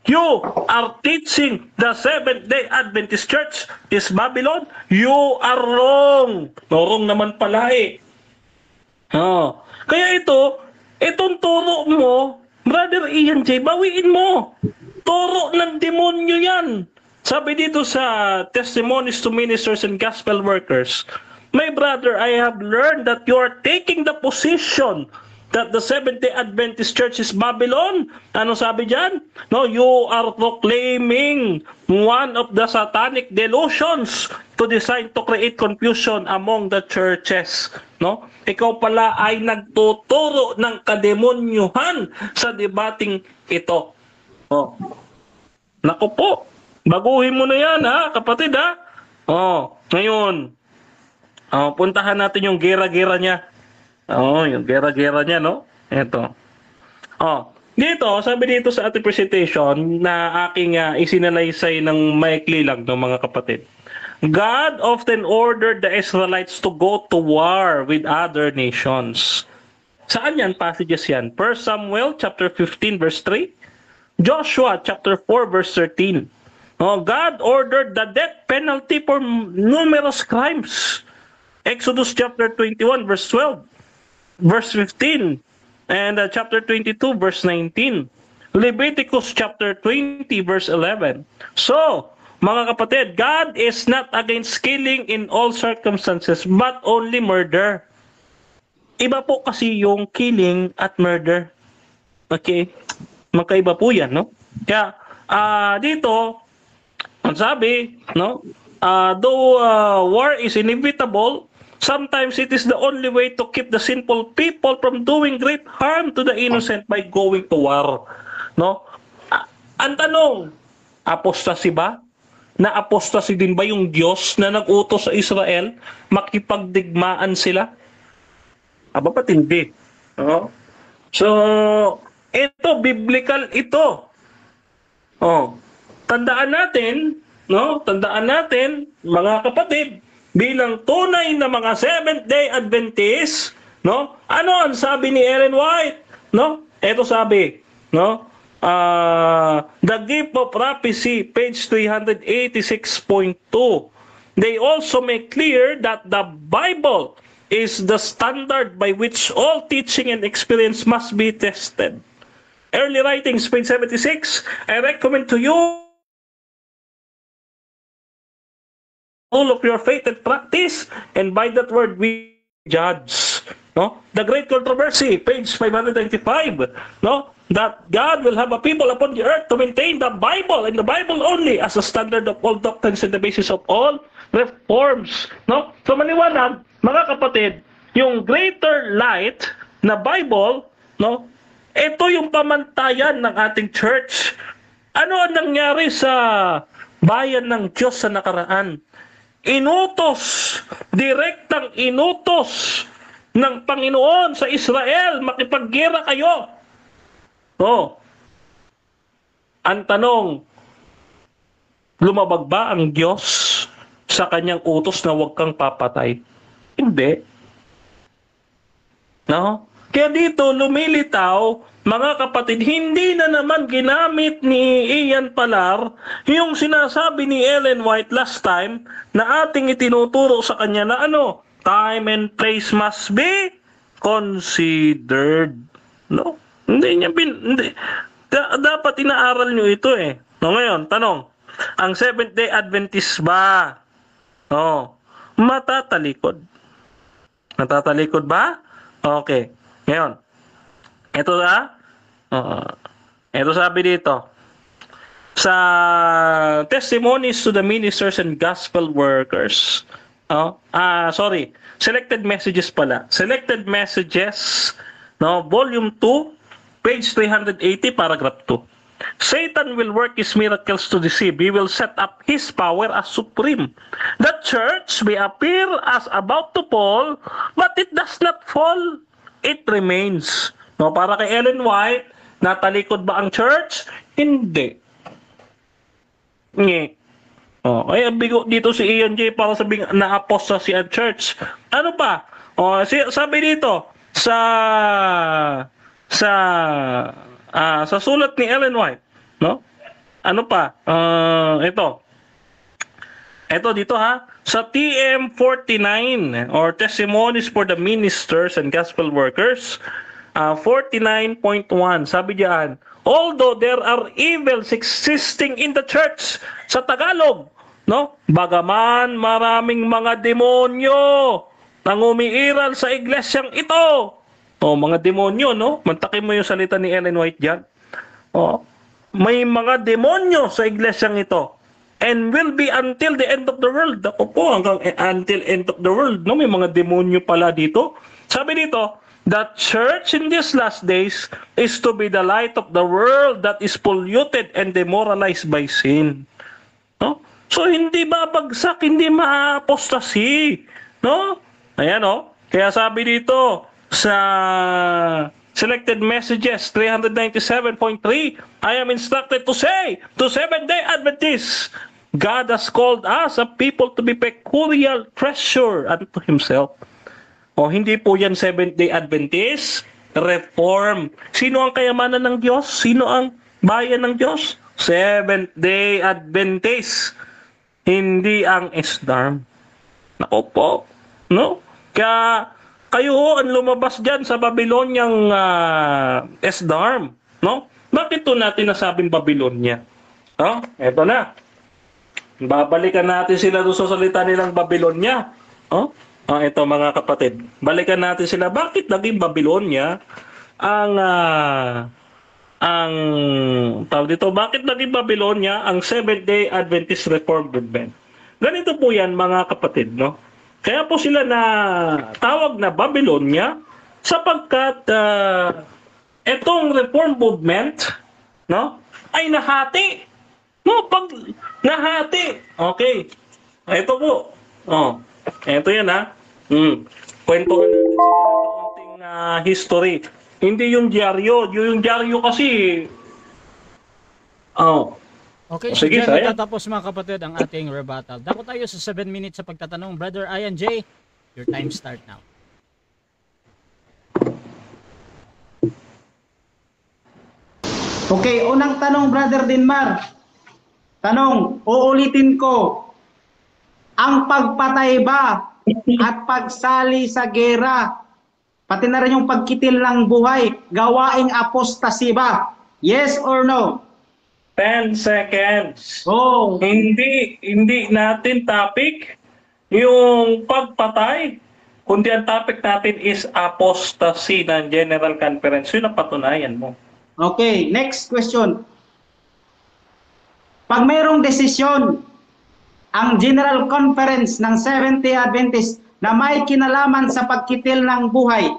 you are teaching the Seventh-day Adventist Church is Babylon, you are wrong. No, wrong naman pala eh. Oh. Kaya itong turo mo, Brother Ian J, bawiin mo. Turo ng demonyo yan. Sabi dito sa Testimonies to Ministers and Gospel Workers, my brother, I have learned that you are taking the position that the Seventh-day Adventist Church is Babylon. Ano sabi dyan? No, you are proclaiming one of the satanic delusions to design to create confusion among the churches. No? Ikaw pala ay nagtuturo ng kademonyuhan sa debating ito. Oh. Naku po, baguhin mo na yan ha, kapatid ha. Oh, ngayon, puntahan natin yung gera-gera niya. Oh, yung gera-gera niya, no? Ito. Oh, dito, sabi dito sa ating presentation na aking isinalaysay ng maikli lang ng mga kapatid. God often ordered the Israelites to go to war with other nations. Saan yan? Passages yan. 1 Samuel chapter 15 verse 3. Joshua chapter 4 verse 13. Oh, God ordered the death penalty for numerous crimes. Exodus chapter 21 verse 12. Verse 15. And chapter 22 verse 19. Leviticus chapter 20 verse 11. So, mga kapatid, God is not against killing in all circumstances, but only murder. Iba po kasi yung killing at murder. Okay? Magkaiba po yan, no? Kaya, dito, ang sabi, no? Though war is inevitable, sometimes it is the only way to keep the sinful people from doing great harm to the innocent by going to war. No? Ang tanong, apostasy ba? Na-apostasy din ba yung Diyos na nag-utos sa Israel? Makipagdigmaan sila? Aba, ba't hindi? Oh. So, ito, biblical ito. Oh. Tandaan natin, no? Tandaan natin, mga kapatid, bilang tunay na mga Seventh-day Adventists, no? Ano ang sabi ni Ellen White? No? Ito sabi, no? The Gift of Prophecy, page 386.2. They also make clear that the Bible is the standard by which all teaching and experience must be tested. Early Writings, page 76. I recommend to you all of your faith and practice, and by that word we judge. No? The Great Controversy, page 595. No? That God will have a people upon the earth to maintain the Bible and the Bible only as a standard of all doctrines and the basis of all reforms. No? So maniwanag, mga kapatid, yung greater light na Bible, no? Ito yung pamantayan ng ating church. Ano ang nangyari sa bayan ng Diyos sa nakaraan? Inutos, direktang inutos ng Panginoon sa Israel, makipaggera kayo. Oh. Ang tanong, lumabag ba ang Diyos sa kanyang utos na huwag kang papatay? Hindi. No? Kaya dito, lumilitaw, mga kapatid, hindi na naman ginamit ni Ian Palar yung sinasabi ni Ellen White last time na ating itinuturo sa kanya na ano, time and place must be considered. No? Hindi niya dapat inaaral nyo ito eh. No, ngayon, tanong, ang Seventh-day Adventist ba? Oh, matatalikod. Matatalikod ba? Okay. Ngayon, ito ito sabi dito, sa testimonies to the ministers and gospel workers, selected messages pala. Selected messages, no, volume 2, page 380, paragraph 2. Satan will work his miracles to deceive. He will set up his power as supreme. The church may appear as about to fall, but it does not fall. It remains. No, para kay Ellen White, natalikod ba ang church? Hindi. Nge. Oh, ay bigo dito si Ian J para sabing na-apostasy ang church. Ano pa? Oh, sabi dito sa sulat ni Ellen White, no? Ano pa? Ito dito ha, sa TM 49 or Testimonies for the Ministers and Gospel Workers, 49.1, sabi diyan, although there are evils existing in the church, sa Tagalog, no? Bagaman maraming mga demonyo nang umiiral sa iglesyang ito. Oh, mga demonyo, no? Mantakin mo yung salita ni Ellen White diyan. Oh, may mga demonyo sa iglesyang ito. And will be until the end of the world. Ako po, hanggang until end of the world, no? May mga demonyo pala dito. Sabi dito, the church in these last days is to be the light of the world that is polluted and demoralized by sin. No? So, hindi babagsak, hindi ma-apostasy. No? Ayan, no? Kaya sabi dito, sa selected messages 397.3, I am instructed to say to Seventh-day Adventists, God has called us a people to be peculiar treasure unto Himself. O hindi po yan Seventh-day Adventist, Reform. Sino ang kayamanan ng Diyos? Sino ang bayan ng Diyos? Seventh-day Adventist. Hindi ang SDARM. Nako po. No? Kaya kayo ho ang lumabas dyan sa Babyloniang SDARM. No? Bakit ito natin nasabing Babylonia? No? Eto na. Babalikan natin sila doon sa salita nilang Babylonia. Oh? Ito mga kapatid. Balikan natin sila. Bakit naging Babylonia tawag dito, bakit naging Babylonia ang Seventh-day Adventist Reform Movement? Ganito po yan mga kapatid, no? Kaya po sila na tawag na Babylonia sapagkat itong Reform Movement, no, ay nahati. No, pag nahati. Okay. Ito po. Oh. Ito yan ha. Kwentuhan natin sila ng kaunting history. Hindi yung dyaryo. Yung dyaryo kasi Okay, so sige, dyan natatapos mga kapatid ang ating rebuttal. Dako tayo sa 7 minutes sa pagtatanong. Brother Ian J, your time start now. Okay, unang tanong, Brother Dinmar. Tanong, uulitin ko. Ang pagpatay ba at pagsali sa gera, pati na rin yung pagkitil ng buhay, gawaing apostasy ba? Yes or no? 10 seconds. Oh. Hindi natin topic yung pagpatay. Kundi ang topic natin is apostasy ng General Conference. Yun ang patunayan mo. Okay, next question. Pag mayroong desisyon ang General Conference ng Seventh-day Adventist na may kinalaman sa pagkitil ng buhay,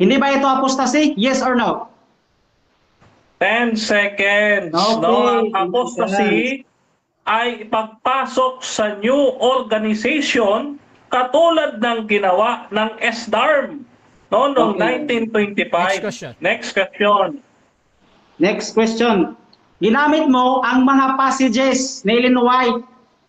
Hindi ba ito apostasy? Yes or no? 10 seconds. Okay, No, ang 10 apostasy ay pagpasok sa new organization katulad ng ginawa ng SDARM noong Okay. 1925. Next question. Next question. Ginamit mo ang mga passages ni Ellen White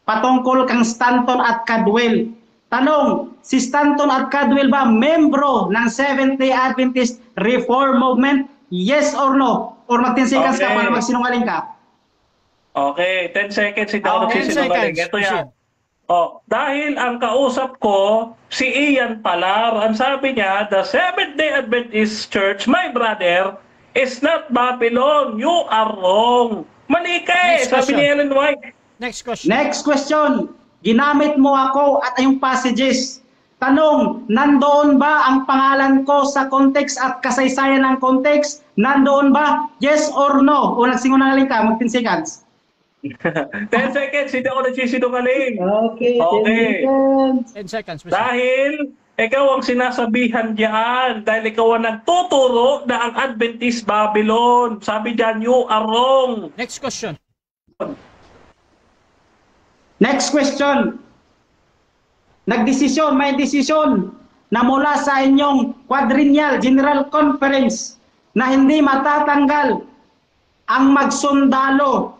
patungkol kang Stanton at Cadwell. Tanong, si Stanton at Cadwell ba membro ng Seventh-day Adventist Reform Movement? Yes or no? Or mag-10 seconds ka Okay. para magsinungaling ka? Okay, 10 seconds. Hindi ako Okay. nagsisinungaling. 10 Ito yan. seconds. Dahil ang kausap ko, si Ian Palar, ang sabi niya, the Seventh-day Adventist Church, my brother, is not Babylon. You are wrong. Mali ka eh, Next sabi question. ni Ellen White. Next question. Next question. Ginamit mo ako at yung passages. Tanong, nandoon ba ang pangalan ko sa context at kasaysayan ng context? Nandoon ba? Yes or no? O nagsinungaling ka, mag-10 seconds. 10 seconds, hindi ako nagsisinungaling. Okay, Okay. 10 seconds. Mr. Dahil ikaw ang sinasabihan diyan, dahil ikaw ang nagtuturo na ang Adventist Babylon. Sabi diyan, you are wrong. Next question. Next question. Nagdesisyon, may desisyon na mula sa inyong quadrennial General Conference na hindi matatanggal ang magsundalo.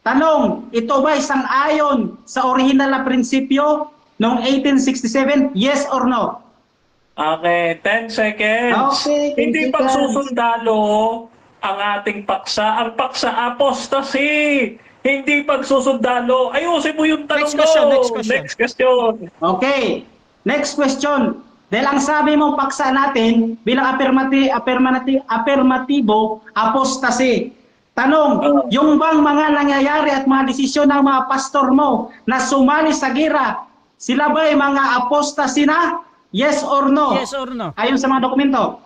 Tanong, ito ba isang ayon sa original na prinsipyo noong 1867? Yes or no? Okay, 10 seconds. Okay, 10 Hindi seconds. pagsusundalo ang ating paksa. Ang paksa apostasy. Hindi pagsusundalo. Ayusin mo yung tanong Next question, mo. next question. Next question. Okay. Next question. Dahil ang sabi mong paksa natin bilang affirmatibo, apostasy. Tanong, yung bang mga nangyayari at mga desisyon ng mga pastor mo na sumali sa gira, sila ba ay mga apostasy na? Yes or no? Yes or no? Ayon sa mga dokumento.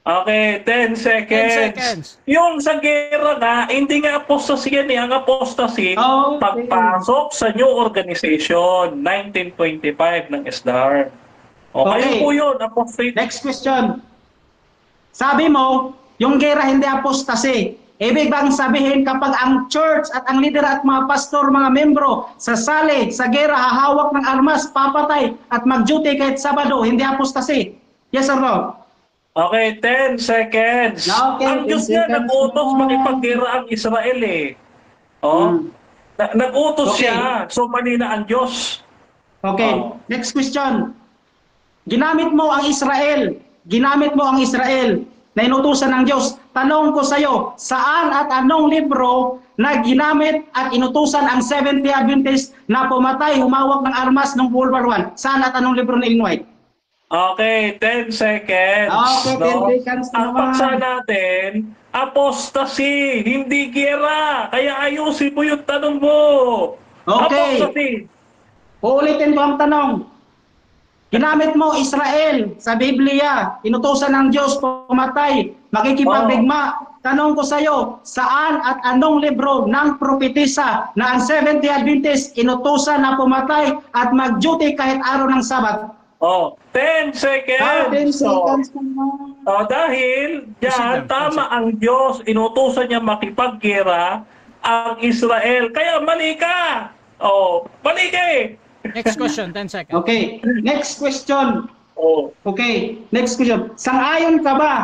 Okay, 10 seconds. 10 seconds. Yung sa gera nga, hindi nga apostasy yan eh. Ang apostasy, Okay. pagpasok sa new organization, 1925 ng SDAR. Okay, Okay. po yun, apostasy. Next question. Sabi mo, yung gera hindi apostasy. Ibig bang sabihin kapag ang church at ang leader at mga pastor, mga membro, sasali sa gera, hahawak ng armas, papatay at mag-duty kahit Sabado, hindi apostasy? Yes or no? Okay, 10 seconds. Okay, Ang 10 Diyos nga seconds nag-utos na. makipaggera ang Israel eh. Oh, nag-utos Okay. siya. So mali na ang Diyos. Okay, Oh. next question. Ginamit mo ang Israel. Ginamit mo ang Israel na inutusan ng Diyos. Tanong ko sa iyo, saan at anong libro na ginamit at inutusan ang Seventh-day Adventist na pumatay, humawak ng armas noong World War I? Saan at anong libro ni Ellen White? Okay, 10 seconds. Okay, 10 seconds Ang naman. paksa natin, apostasy, hindi gera. Kaya ayusin mo yung tanong mo. Okay. Apostasy. Uulitin ko ang tanong. Ginamit mo Israel sa Biblia, inutusan ng Diyos pumatay, makikipagdigma. Tanong ko sa iyo, saan at anong libro ng propetisa na ang Seventh-day Adventist inutusan na pumatay at mag-duty kahit araw ng Sabat? 10 seconds. 10 seconds naman. Dahil Proceed dyan, lang, tama ang Diyos, inutusan niya makipaggera ang Israel. Kaya mali ka. Mali ka eh. Next question, 10 seconds. Okay, next question. Oh. Okay, next question. Sang-ayon ka ba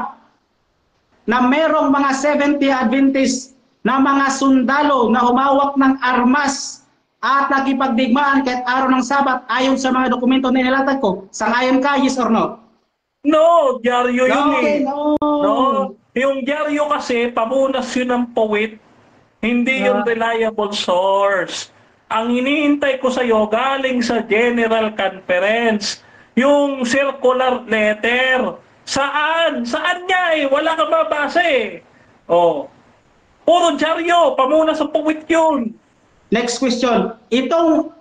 na merong mga Seventh-day Adventist na mga sundalo na humawak ng armas at nakipagdigmaan kahit araw ng Sabat ayon sa mga dokumento na nilatag ko? Sang-ayon ka, yes or no? No, dyaryo yun Okay, eh. no. No, yung dyaryo kasi, pamunas yun ng poet, hindi yung reliable source. Ang iniintay ko sa'yo, galing sa General Conference, yung circular letter. Saan? Saan niya eh? Wala kang mabasa eh. Puro dyaryo, pamunas ng poet yun. Next question. Itong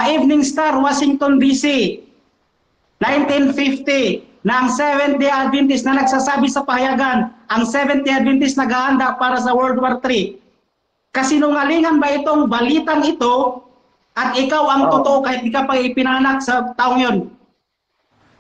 Evening Star, Washington DC, 1950, na ang Seventh-day Adventist na nagsasabi sa pahayagan, ang Seventh-day Adventist naghahanda para sa World War III. Kasinungalingan ba itong balitang ito at ikaw ang totoo kahit di ka pa ipinanak sa taong yon?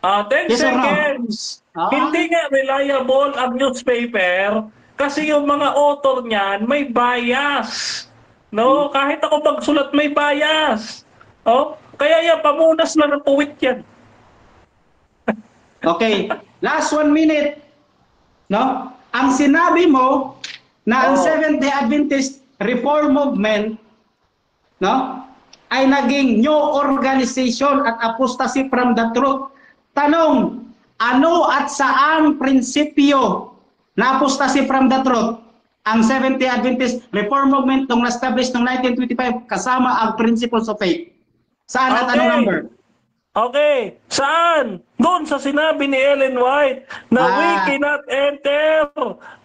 10 Yes or no? seconds. Ah. Hindi nga reliable ang newspaper kasi yung mga author niyan may bias. No, kahit ako magsulat may bias. Oh, kaya yan pamunas na ng puwit yan. Okay, last 1 minute. No? Ang sinabi mo na ang Oh. Seventh-day Adventist Reform Movement, no, ay naging new organization at apostasy from the truth. Tanong, ano at saan prinsipyo na apostasy from the truth? Ang Seventh-day Adventist Reform Movement nung na-establish noong 1925 kasama ang principles of faith. Saan at anong number? Okay, saan? Doon sa sinabi ni Ellen White na we cannot enter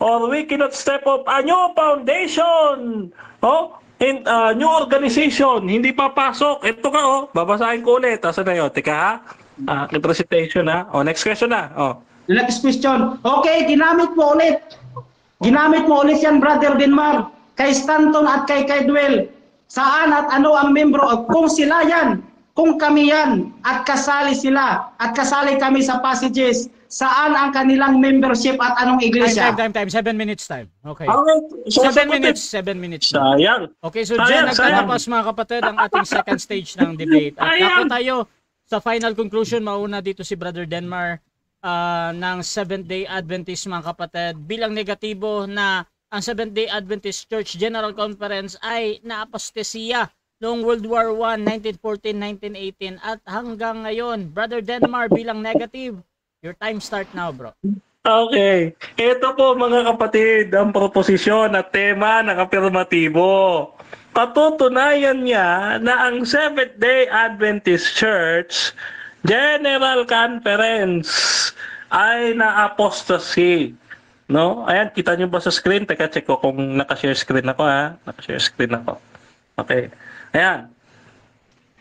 or we cannot step up a new foundation. Oh, in new organization, hindi papasok. Ito ka, babasahin ko ulit. Asa na yun? Teka ha? Recitation ha? Next question na. The next question. Okay, ginamit mo ulit. Ginamit mo ulit yan, Brother Denmar. Kay Stanton at kay Dwell. Saan at ano ang membro? Kung sila yan, kung kami yan, at kasali sila, at kasali kami sa passages, saan ang kanilang membership at anong iglesia? Time. 7 minutes time. Okay. So, 7 minutes. Sayang. Okay, so dyan nagtatapos mga kapatid ang ating second stage ng debate. At ako tayo sa final conclusion, mauna dito si Brother Denmar ng Seventh-day Adventist mga kapatid. Bilang negatibo na ang Seventh-day Adventist Church General Conference ay naapostasiya noong World War I, 1914, 1918 at hanggang ngayon. Brother Denmar, bilang negative, your time start now, bro. Okay. Ito po mga kapatid, ang proposisyon at tema ng afirmatibo. Patutunayan niya na ang Seventh-day Adventist Church General Conference ay na-apostasy. No? Ayan, kita niyo ba sa screen? Teka, check ko kung naka-share screen ako ha. Naka-share screen ako. Okay. Ayan.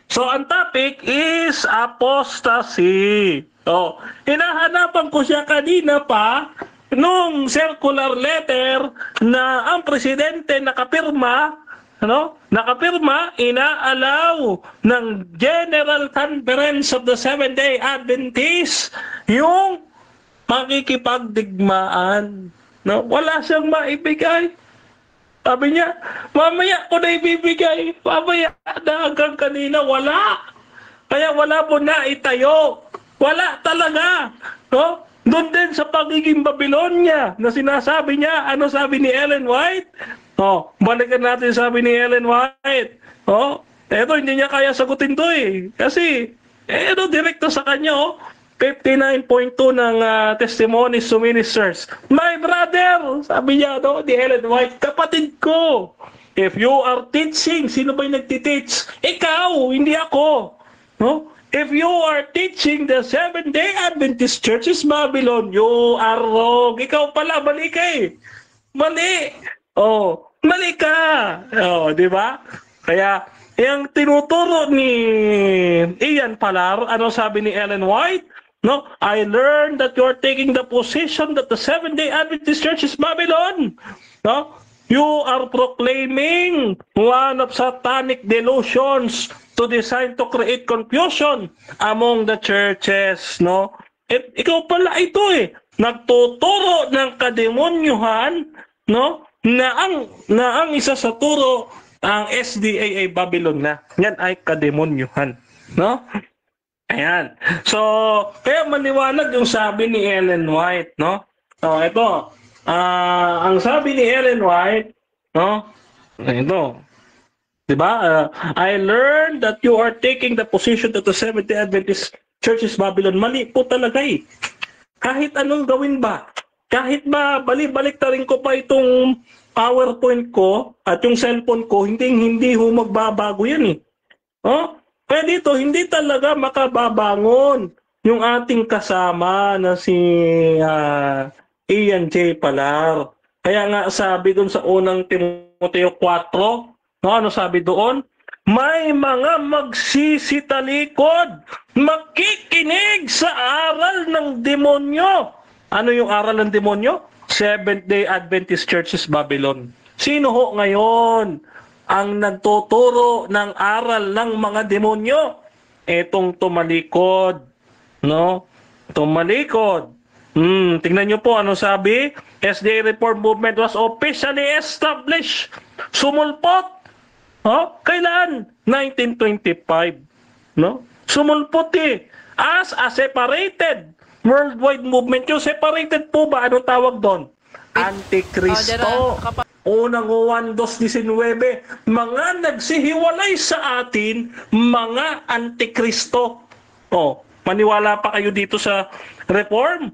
So, ang topic is apostasy. So, hinahanapan ko siya kanina pa nung circular letter na ang presidente nakapirma, inaalaw ng General Conference of the Seventh-day Adventists yung makikipagdigmaan. No? Wala siyang maibigay. Sabi niya, mamaya ko na ibibigay. Mamaya na hanggang kanina, wala. Kaya wala po na itayo. Wala talaga. No? Doon din sa pagiging Babylonia na sinasabi niya, ano sabi ni Ellen White? Balikan natin sabi ni Ellen White. Eto, hindi niya kaya sagutin to eh. Kasi, direkto sa kanya, 59.2 ng testimonies to ministers. My brother, sabi niya, ni Ellen White, kapatid ko, if you are teaching, sino ba yung nagtiteach? Ikaw, hindi ako. No? If you are teaching the Seventh-day Adventist Church is Babylon, you are wrong. Ikaw pala, mali ka eh. Mali. Mali ka. Di ba? Kaya, yung tinuturo ni Ian Palar, ano sabi ni Ellen White? No, I learned that you are taking the position that the Seventh-day Adventist Church is Babylon. No? You are proclaiming one of satanic delusions to design to create confusion among the churches. No? Ikaw pala ito eh. Nagtuturo ng kademonyuhan, no? Na ang isa sa turo ang SDA ay Babylon na. Yan ay kademonyuhan. No? Ayan. So, kaya maliwanag yung sabi ni Ellen White, no? So, ito. Ang sabi ni Ellen White, no? Ito. Diba? I learned that you are taking the position that the Seventh-day Adventist Church is Babylon. Mali po talaga eh. Kahit anong gawin ba? Kahit ba balik-balik ta rin ko pa itong PowerPoint ko at yung cellphone ko, hindi ho magbabago yan eh. Kaya dito, hindi talaga makababangon yung ating kasama na si Ian J. Palar. Kaya nga sabi doon sa unang Timoteo 4, ano sabi doon? May mga magsisitalikod, makikinig sa aral ng demonyo. Ano yung aral ng demonyo? Seventh-day Adventist Church is Babylon. Sino ho ngayon ang nagtuturo ng aral ng mga demonyo? Etong tumalikod, no? tumalikod. Tingnan nyo po ano sabi. SDA Reform Movement was officially established. Sumulpot. Kailan? 1925. No? Sumulpot as a separated worldwide movement. Yung separated po ba? Anong tawag doon? Antikristo. Unang Juan 2:19, mga nagsihiwalay sa atin, mga antikristo. Maniwala pa kayo dito sa reform?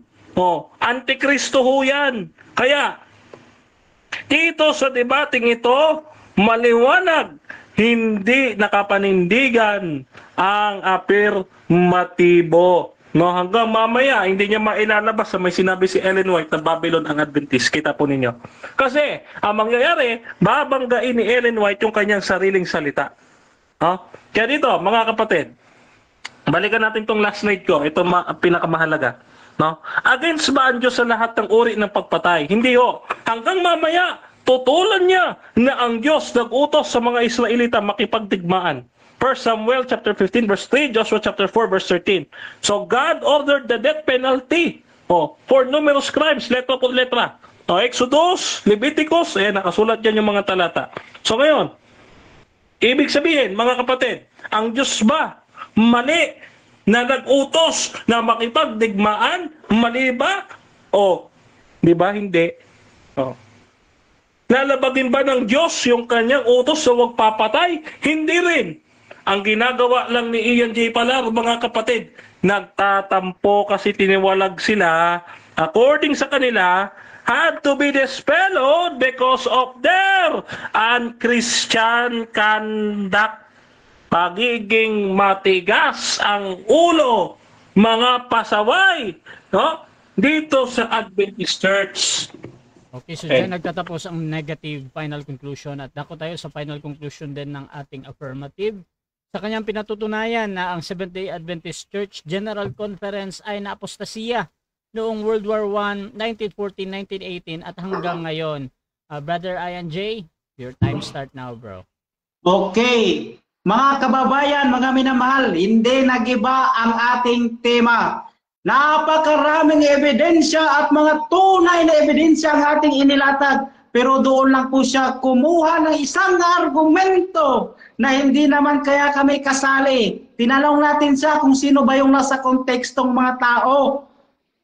Antikristo ho yan. Kaya, dito sa debating ito, maliwanag, hindi nakapanindigan ang afirmatibo. Hanggang mamaya, hindi niya mailalabas sa may sinabi si Ellen White na Babylon ang Adventist. Kita po ninyo. Kasi, ang mangyayari, babanggain ni Ellen White yung kanyang sariling salita. Kaya dito, mga kapatid, balikan natin itong last night ko. Ito pinakamahalaga. Against ba ang Diyos sa lahat ng uri ng pagpatay? Hindi ho. Hanggang mamaya, tutulan niya na ang Diyos nag-utos sa mga Israelita makipagdigmaan. 1 Samuel chapter 15 verse 3, Joshua chapter 4 verse 13. So God ordered the death penalty for numerous crimes, letra po letra. Exodus, Leviticus, nakasulat dyan yung mga talata. So ngayon, ibig sabihin, mga kapatid, ang Diyos ba mali na nag-utos na makipagdigmaan? Mali ba? Di ba hindi? Lalabagin ba ng Diyos yung kanyang utos sa huwag papatay? Hindi rin. Ang ginagawa lang ni Ian J. Palar, mga kapatid, nagtatampo kasi tiniwalag sila, according sa kanila, had to be dispelled because of their unchristian conduct. Pagiging matigas ang ulo, mga pasaway, dito sa Adventist Church. Okay, so dyan nagtatapos ang negative final conclusion at dako tayo sa final conclusion din ng ating affirmative. Sa kanyang pinatutunayan na ang Seventh-day Adventist Church General Conference ay naapostasiya noong World War I, 1914, 1918 at hanggang ngayon. Brother Ian J., your time start now, bro. Okay. Mga kababayan, mga minamahal, hindi nagiba ang ating tema. Napakaraming ebidensya at mga tunay na ebidensya ang ating inilatag. Pero doon lang po siya kumuha ng isang argumento na hindi naman kaya kami kasali. Tinanong natin siya kung sino ba yung nasa kontekstong mga tao.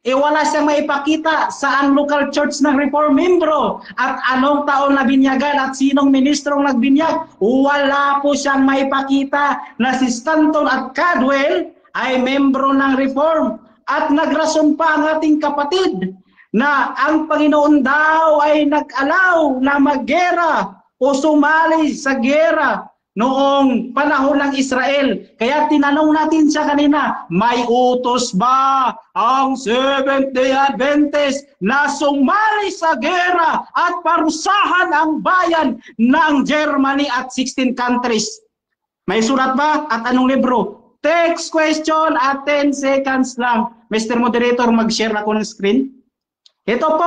Wala siyang maipakita saan local church ng Reform membro at anong taon na binyagan at sinong ministrong nagbinyag. Wala po siyang maipakita na si Stanton at Cadwell ay membro ng Reform. At nagrason pa ang ating kapatid na ang Panginoon daw ay nag-allow na maggera o sumali sa gera noong panahon ng Israel. Kaya tinanong natin siya kanina, may utos ba ang Seventh-day Adventist na sumali sa gera at parusahan ang bayan ng Germany at 16 countries? May surat ba? At anong libro? Text question at 10 seconds lang. Mr. Moderator, mag-share ako ng screen. Ito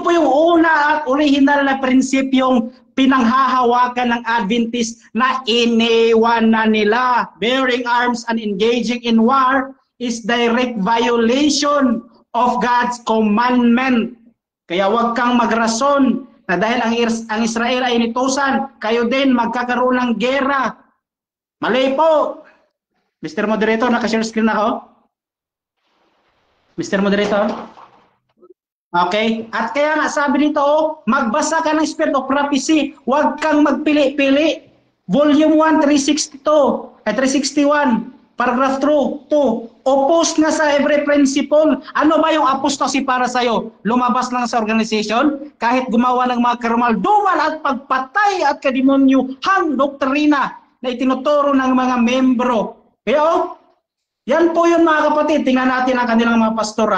po yung una at original na prinsipyong pinanghahawakan ng Adventist na iniwan na nila. Bearing arms and engaging in war is direct violation of God's commandment. Kaya huwag kang magrason na dahil ang Israel ay initusan, kayo din magkakaroon ng gera. Mali po. Mr. Moderator, nakashare screen ako? Mr. Moderator? Okay? At kaya nga sabi dito, magbasa ka ng Spirit of Prophecy. Huwag kang magpili-pili. Volume 1, 361, paragraph 2. Opposed na sa every principle. Ano ba yung apostasy para sa'yo? Lumabas lang sa organization, kahit gumawa ng mga karumalduman at pagpatay at kademonyuhang doktrina na itinuturo ng mga membro. Kaya yan po yun mga kapatid. Tingnan natin ang kanilang mga pastor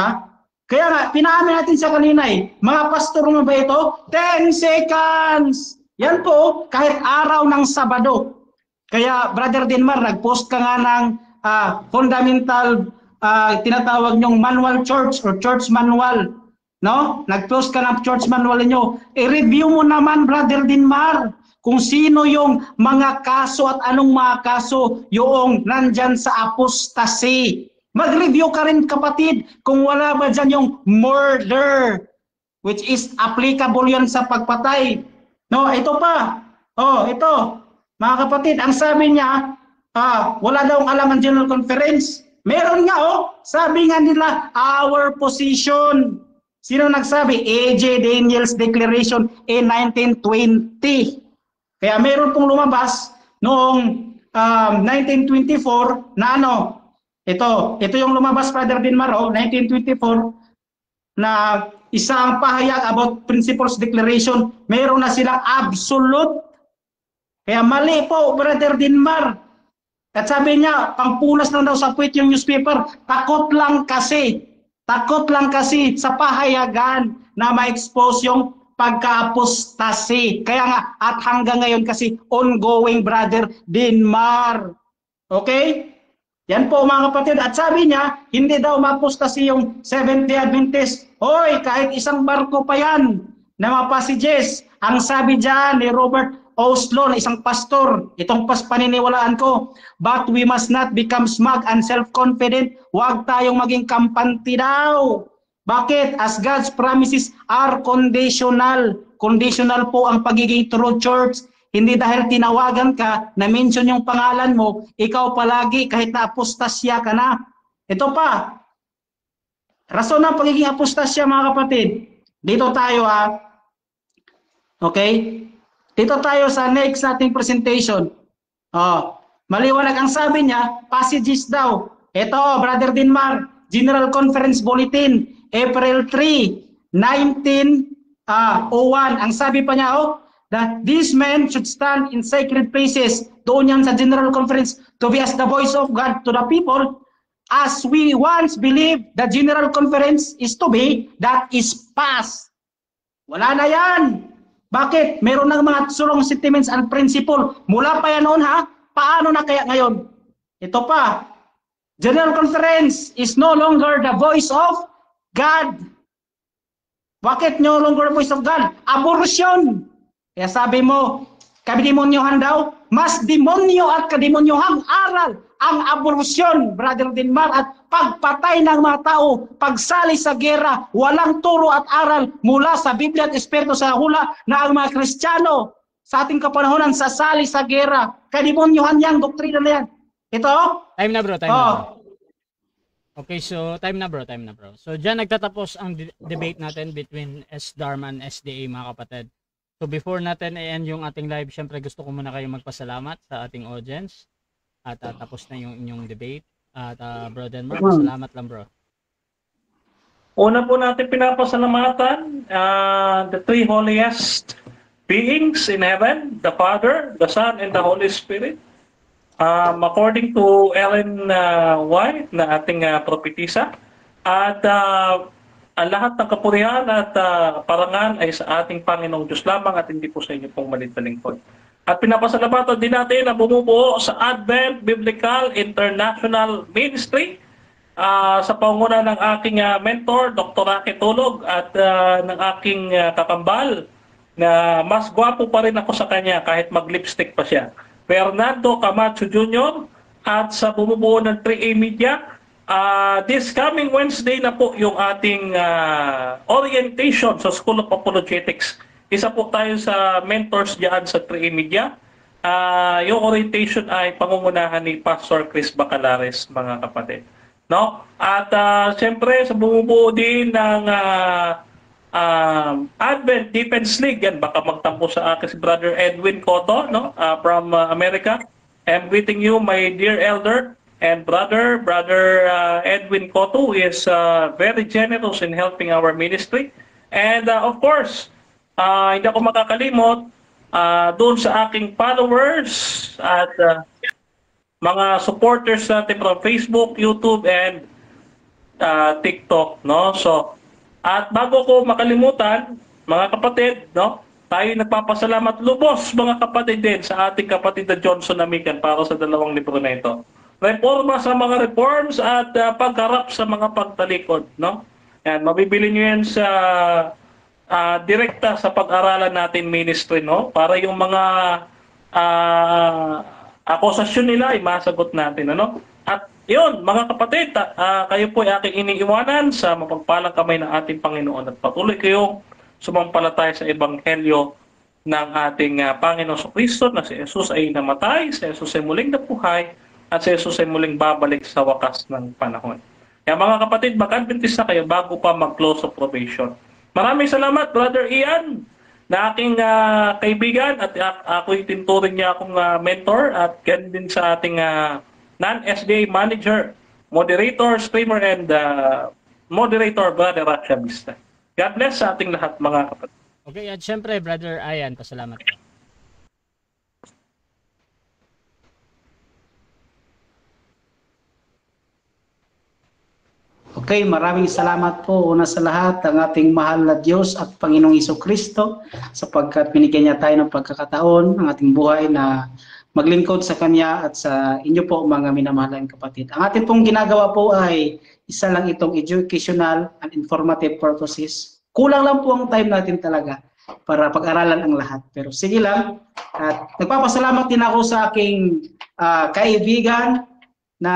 Kaya nga, pinaamin natin sa kanina mga pastor mo ba ito? 10 seconds! Yan po, kahit araw ng Sabado. Kaya, Brother Denmar, nag-post ka nga ng fundamental, tinatawag nyong manual church or church manual. No? Nag-post ka ng church manual niyo. I-review mo naman, Brother Denmar, kung sino yung mga kaso at anong mga kaso yung nandyan sa apostasy. Mag-review ka rin kapatid kung wala ba dyan yung murder, which is applicable yan sa pagpatay. No, ito pa. Oh, ito. Mga kapatid, ang sabi niya, wala daw alam ang General Conference. Meron nga, sabi nga nila, our position. Sino nagsabi? A.J. Daniels Declaration in 1920. Kaya meron pong lumabas noong 1924 na ito yung lumabas, Brother Dinmar, 1924, na isang pahayag about Principles Declaration. Meron na silang absolute. Kaya mali po, Brother Dinmar. At sabi niya, pangpunas lang daw sa puwit yung newspaper. Takot lang kasi sa pahayagan na ma-expose yung pagka-apostasi. Kaya nga, at hanggang ngayon kasi ongoing, Brother Dinmar. Okay? Yan po mga kapatid. At sabi niya, hindi daw ma-apostasi yung Seventh-day Adventist. Hoy, kahit isang barko pa yan na mga passages. Ang sabi dyan ni Robert Oslo, na isang pastor, itong paniniwalaan ko, but we must not become smug and self-confident. Huwag tayong maging kampante daw. Bakit? As God's promises are conditional. Conditional po ang pagiging true church. Hindi dahil tinawagan ka, na-mention yung pangalan mo, ikaw palagi kahit na apostasya ka na. Ito pa, rason ng pagiging apostasya mga kapatid. Dito tayo Okay? Dito tayo sa next nating presentation. Maliwanag ang sabi niya, passages daw. Ito, Brother Dinmar, General Conference Bulletin, April 3, 1901. Ang sabi pa niya, that these men should stand in sacred places. Doon yan sa General Conference, to be as the voice of God to the people. As we once believed the General Conference is to be, that is past. Wala na yan. Bakit? Meron ng mga sulong sentiments and principle. Mula pa yan noon Paano na kaya ngayon? Ito pa. General Conference is no longer the voice of God. Bakit no longer the voice of God? Abortion. Kaya sabi mo, kademonyohan daw, mas demonyo at kademonyohang aral ang abortion, Brother Dinmar, at pagpatay ng mga tao, pagsali sa gera, walang turo at aral mula sa Biblia at Espiritu sa hula na ang mga Kristiyano sa ating kapanahonan sasali sa gera. Kademonyohan yan, doktrina na yan. Ito? Time na bro, time na bro. Okay, so time na bro. So dyan nagtatapos ang debate natin between S-Dharma and SDA mga kapatid. So before natin i-end yung ating live, syempre gusto ko muna kayong magpasalamat sa ating audience. At tapos na yung inyong debate. At Bro Denmark, salamat lang bro. Una po natin pinapasalamatan the three holiest beings in heaven, the Father, the Son, and the Holy Spirit. According to Ellen White, na ating propetisa. At ang lahat ng kapurihan at parangan ay sa ating Panginoong Diyos lamang at hindi po sa inyo pong maliit na lingkod. At pinapasalamatan din natin na bumubuo sa Advent Biblical International Ministry sa pangunguna ng aking mentor, Dr. Rocky Tulog, at ng aking kakambal na mas gwapo pa rin ako sa kanya kahit mag-lipstick pa siya, Fernando Camacho Jr. At sa bumubuo ng 3A Media, this coming Wednesday na po yung ating orientation sa School of Apologetics. Isa po tayo sa mentors diyan sa 3A Media. Yung orientation ay pangungunahan ni Pastor Chris Bacalares, mga kapatid. No? At siyempre sa bumubuo din ng Advent Defense League, yan baka magtampo sa akin si Brother Edwin Cotto, no? From America. I'm greeting you, my dear elder and brother Edwin Cotto, who is very generous in helping our ministry. And of course, hindi ako makakalimot doon sa aking followers at mga supporters natin from Facebook, YouTube, and TikTok, no? So, at bago ko makalimutan, mga kapatid, no? Tayo nagpapasalamat lubos, mga kapatid din, sa ating kapatid na Johnson Amican para sa 2 libro na ito. Reforma sa mga reforms at pagharap sa mga pagtalikod, no? Yan, mabibili nyo yan sa direkta sa pag-aralan natin ministry, no? Para yung mga akusasyon nila ay masagot natin, ano? At Yun, mga kapatid, kayo po ay aking iniiwanan sa mapagpalang kamay ng ating Panginoon at patuloy kayong sumampalataya sa Ebanghelyo ng ating Panginoon Kristo na si Jesus ay namatay, si Jesus ay muling nabuhay, at si Jesus ay muling babalik sa wakas ng panahon. Kaya mga kapatid, mag-Adventist na kayo bago pa mag-close of probation. Maraming salamat, Brother Ian, na aking kaibigan at ako'y tinturing niya akong mentor at ganun din sa ating non-SDA manager, moderator, streamer, and moderator, Brother Rasha Vista. God bless sa ating lahat, mga kapatid. Okay, at syempre, Brother Ian, pasalamat po. Okay, maraming salamat po una sa lahat ang ating mahal na Diyos at Panginoong Jesucristo sapagkat binigyan niya tayo ng pagkakataon ng ating buhay na maglingkod sa Kanya at sa inyo po mga minamahalang kapatid. Ang ating pong ginagawa po ay isa lang itong educational and informative purposes. Kulang lang po ang time natin talaga para pag-aralan ang lahat. Pero sige lang, at nagpapasalamat din ako sa aking kaibigan na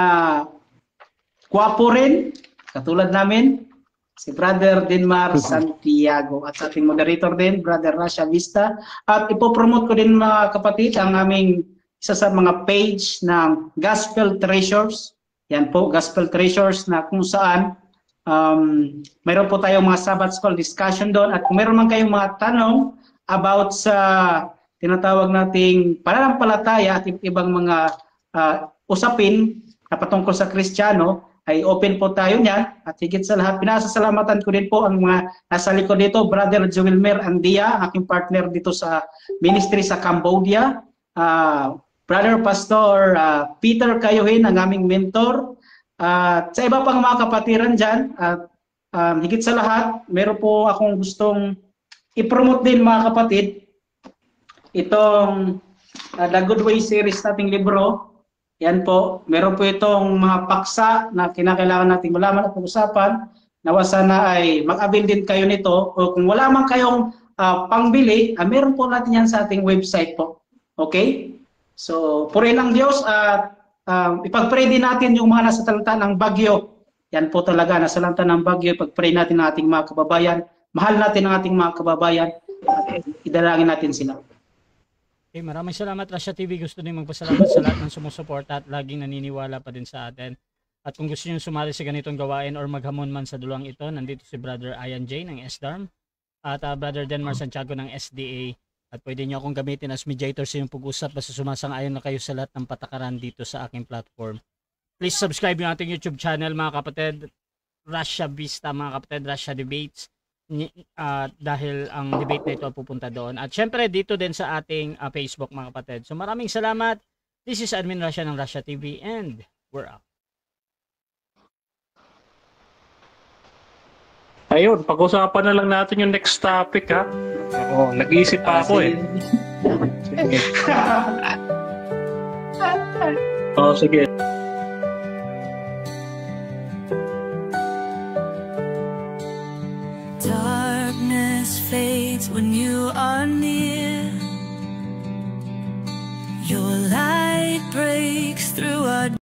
kwapo rin, katulad namin, si Brother Denmar Santiago at sa ating moderator din, Brother Rasha Vista. At ipopromote ko din mga kapatid ang aming isa sa mga page ng Gospel Treasures. Yan po, Gospel Treasures na kung saan mayroon po tayong mga Sabbath School discussion doon. At kung mayroon man kayong mga tanong about sa tinatawag nating pananampalataya at ibang mga usapin na patungkol sa Kristiyano, ay open po tayo niyan. At higit sa lahat, pinasasalamatan ko din po ang mga nasa likod dito, Brother Joelmer Andia, aking partner dito sa ministry sa Cambodia. Brother Pastor Peter Kayohin, ang aming mentor. At sa iba pang mga kapatiran dyan. At higit sa lahat, meron po akong gustong i-promote din mga kapatid. Itong The Good Way series nating libro. Yan po, meron po itong mga paksa na kinakailangan nating malaman at pag-usapan. Nawa sana ay mag-avail din kayo nito. O kung wala man kayong pangbili, meron po natin yan sa ating website po. Okay? So, purihin ang Diyos at ipag-pray din natin yung mga nasasalanta ng bagyo. Yan po talaga, nasalanta ng bagyo. Ipag-pray natin ang ating mga kababayan. Mahal natin ang ating mga kababayan. At idalangin natin sila. Okay, maraming salamat, Rasha TV. Gusto din magpasalamat sa lahat ng sumusuporta at laging naniniwala pa din sa atin. At kung gusto niyo sumali sa ganitong gawain or maghamon man sa dulwang ito, nandito si Brother Ian J ng SDARM at Brother Denmar Santiago ng SDA. At pwede niyo akong gamitin as mediator sa inyong pag-usap basta sumasang-ayon na kayo sa lahat ng patakaran dito sa aking platform. Please subscribe yung ating YouTube channel mga kapatid, Rasha Vista mga kapatid, Rasha Debates. Dahil ang debate na ito pupunta doon. At syempre dito din sa ating Facebook mga kapatid. So maraming salamat. This is Admin Rasha ng Rasha TV and we're out. Ayun, pag-usapan na lang natin yung next topic ha. Oo, nag-iisip pa ako eh. Sige. Sige. Darkness fades when you are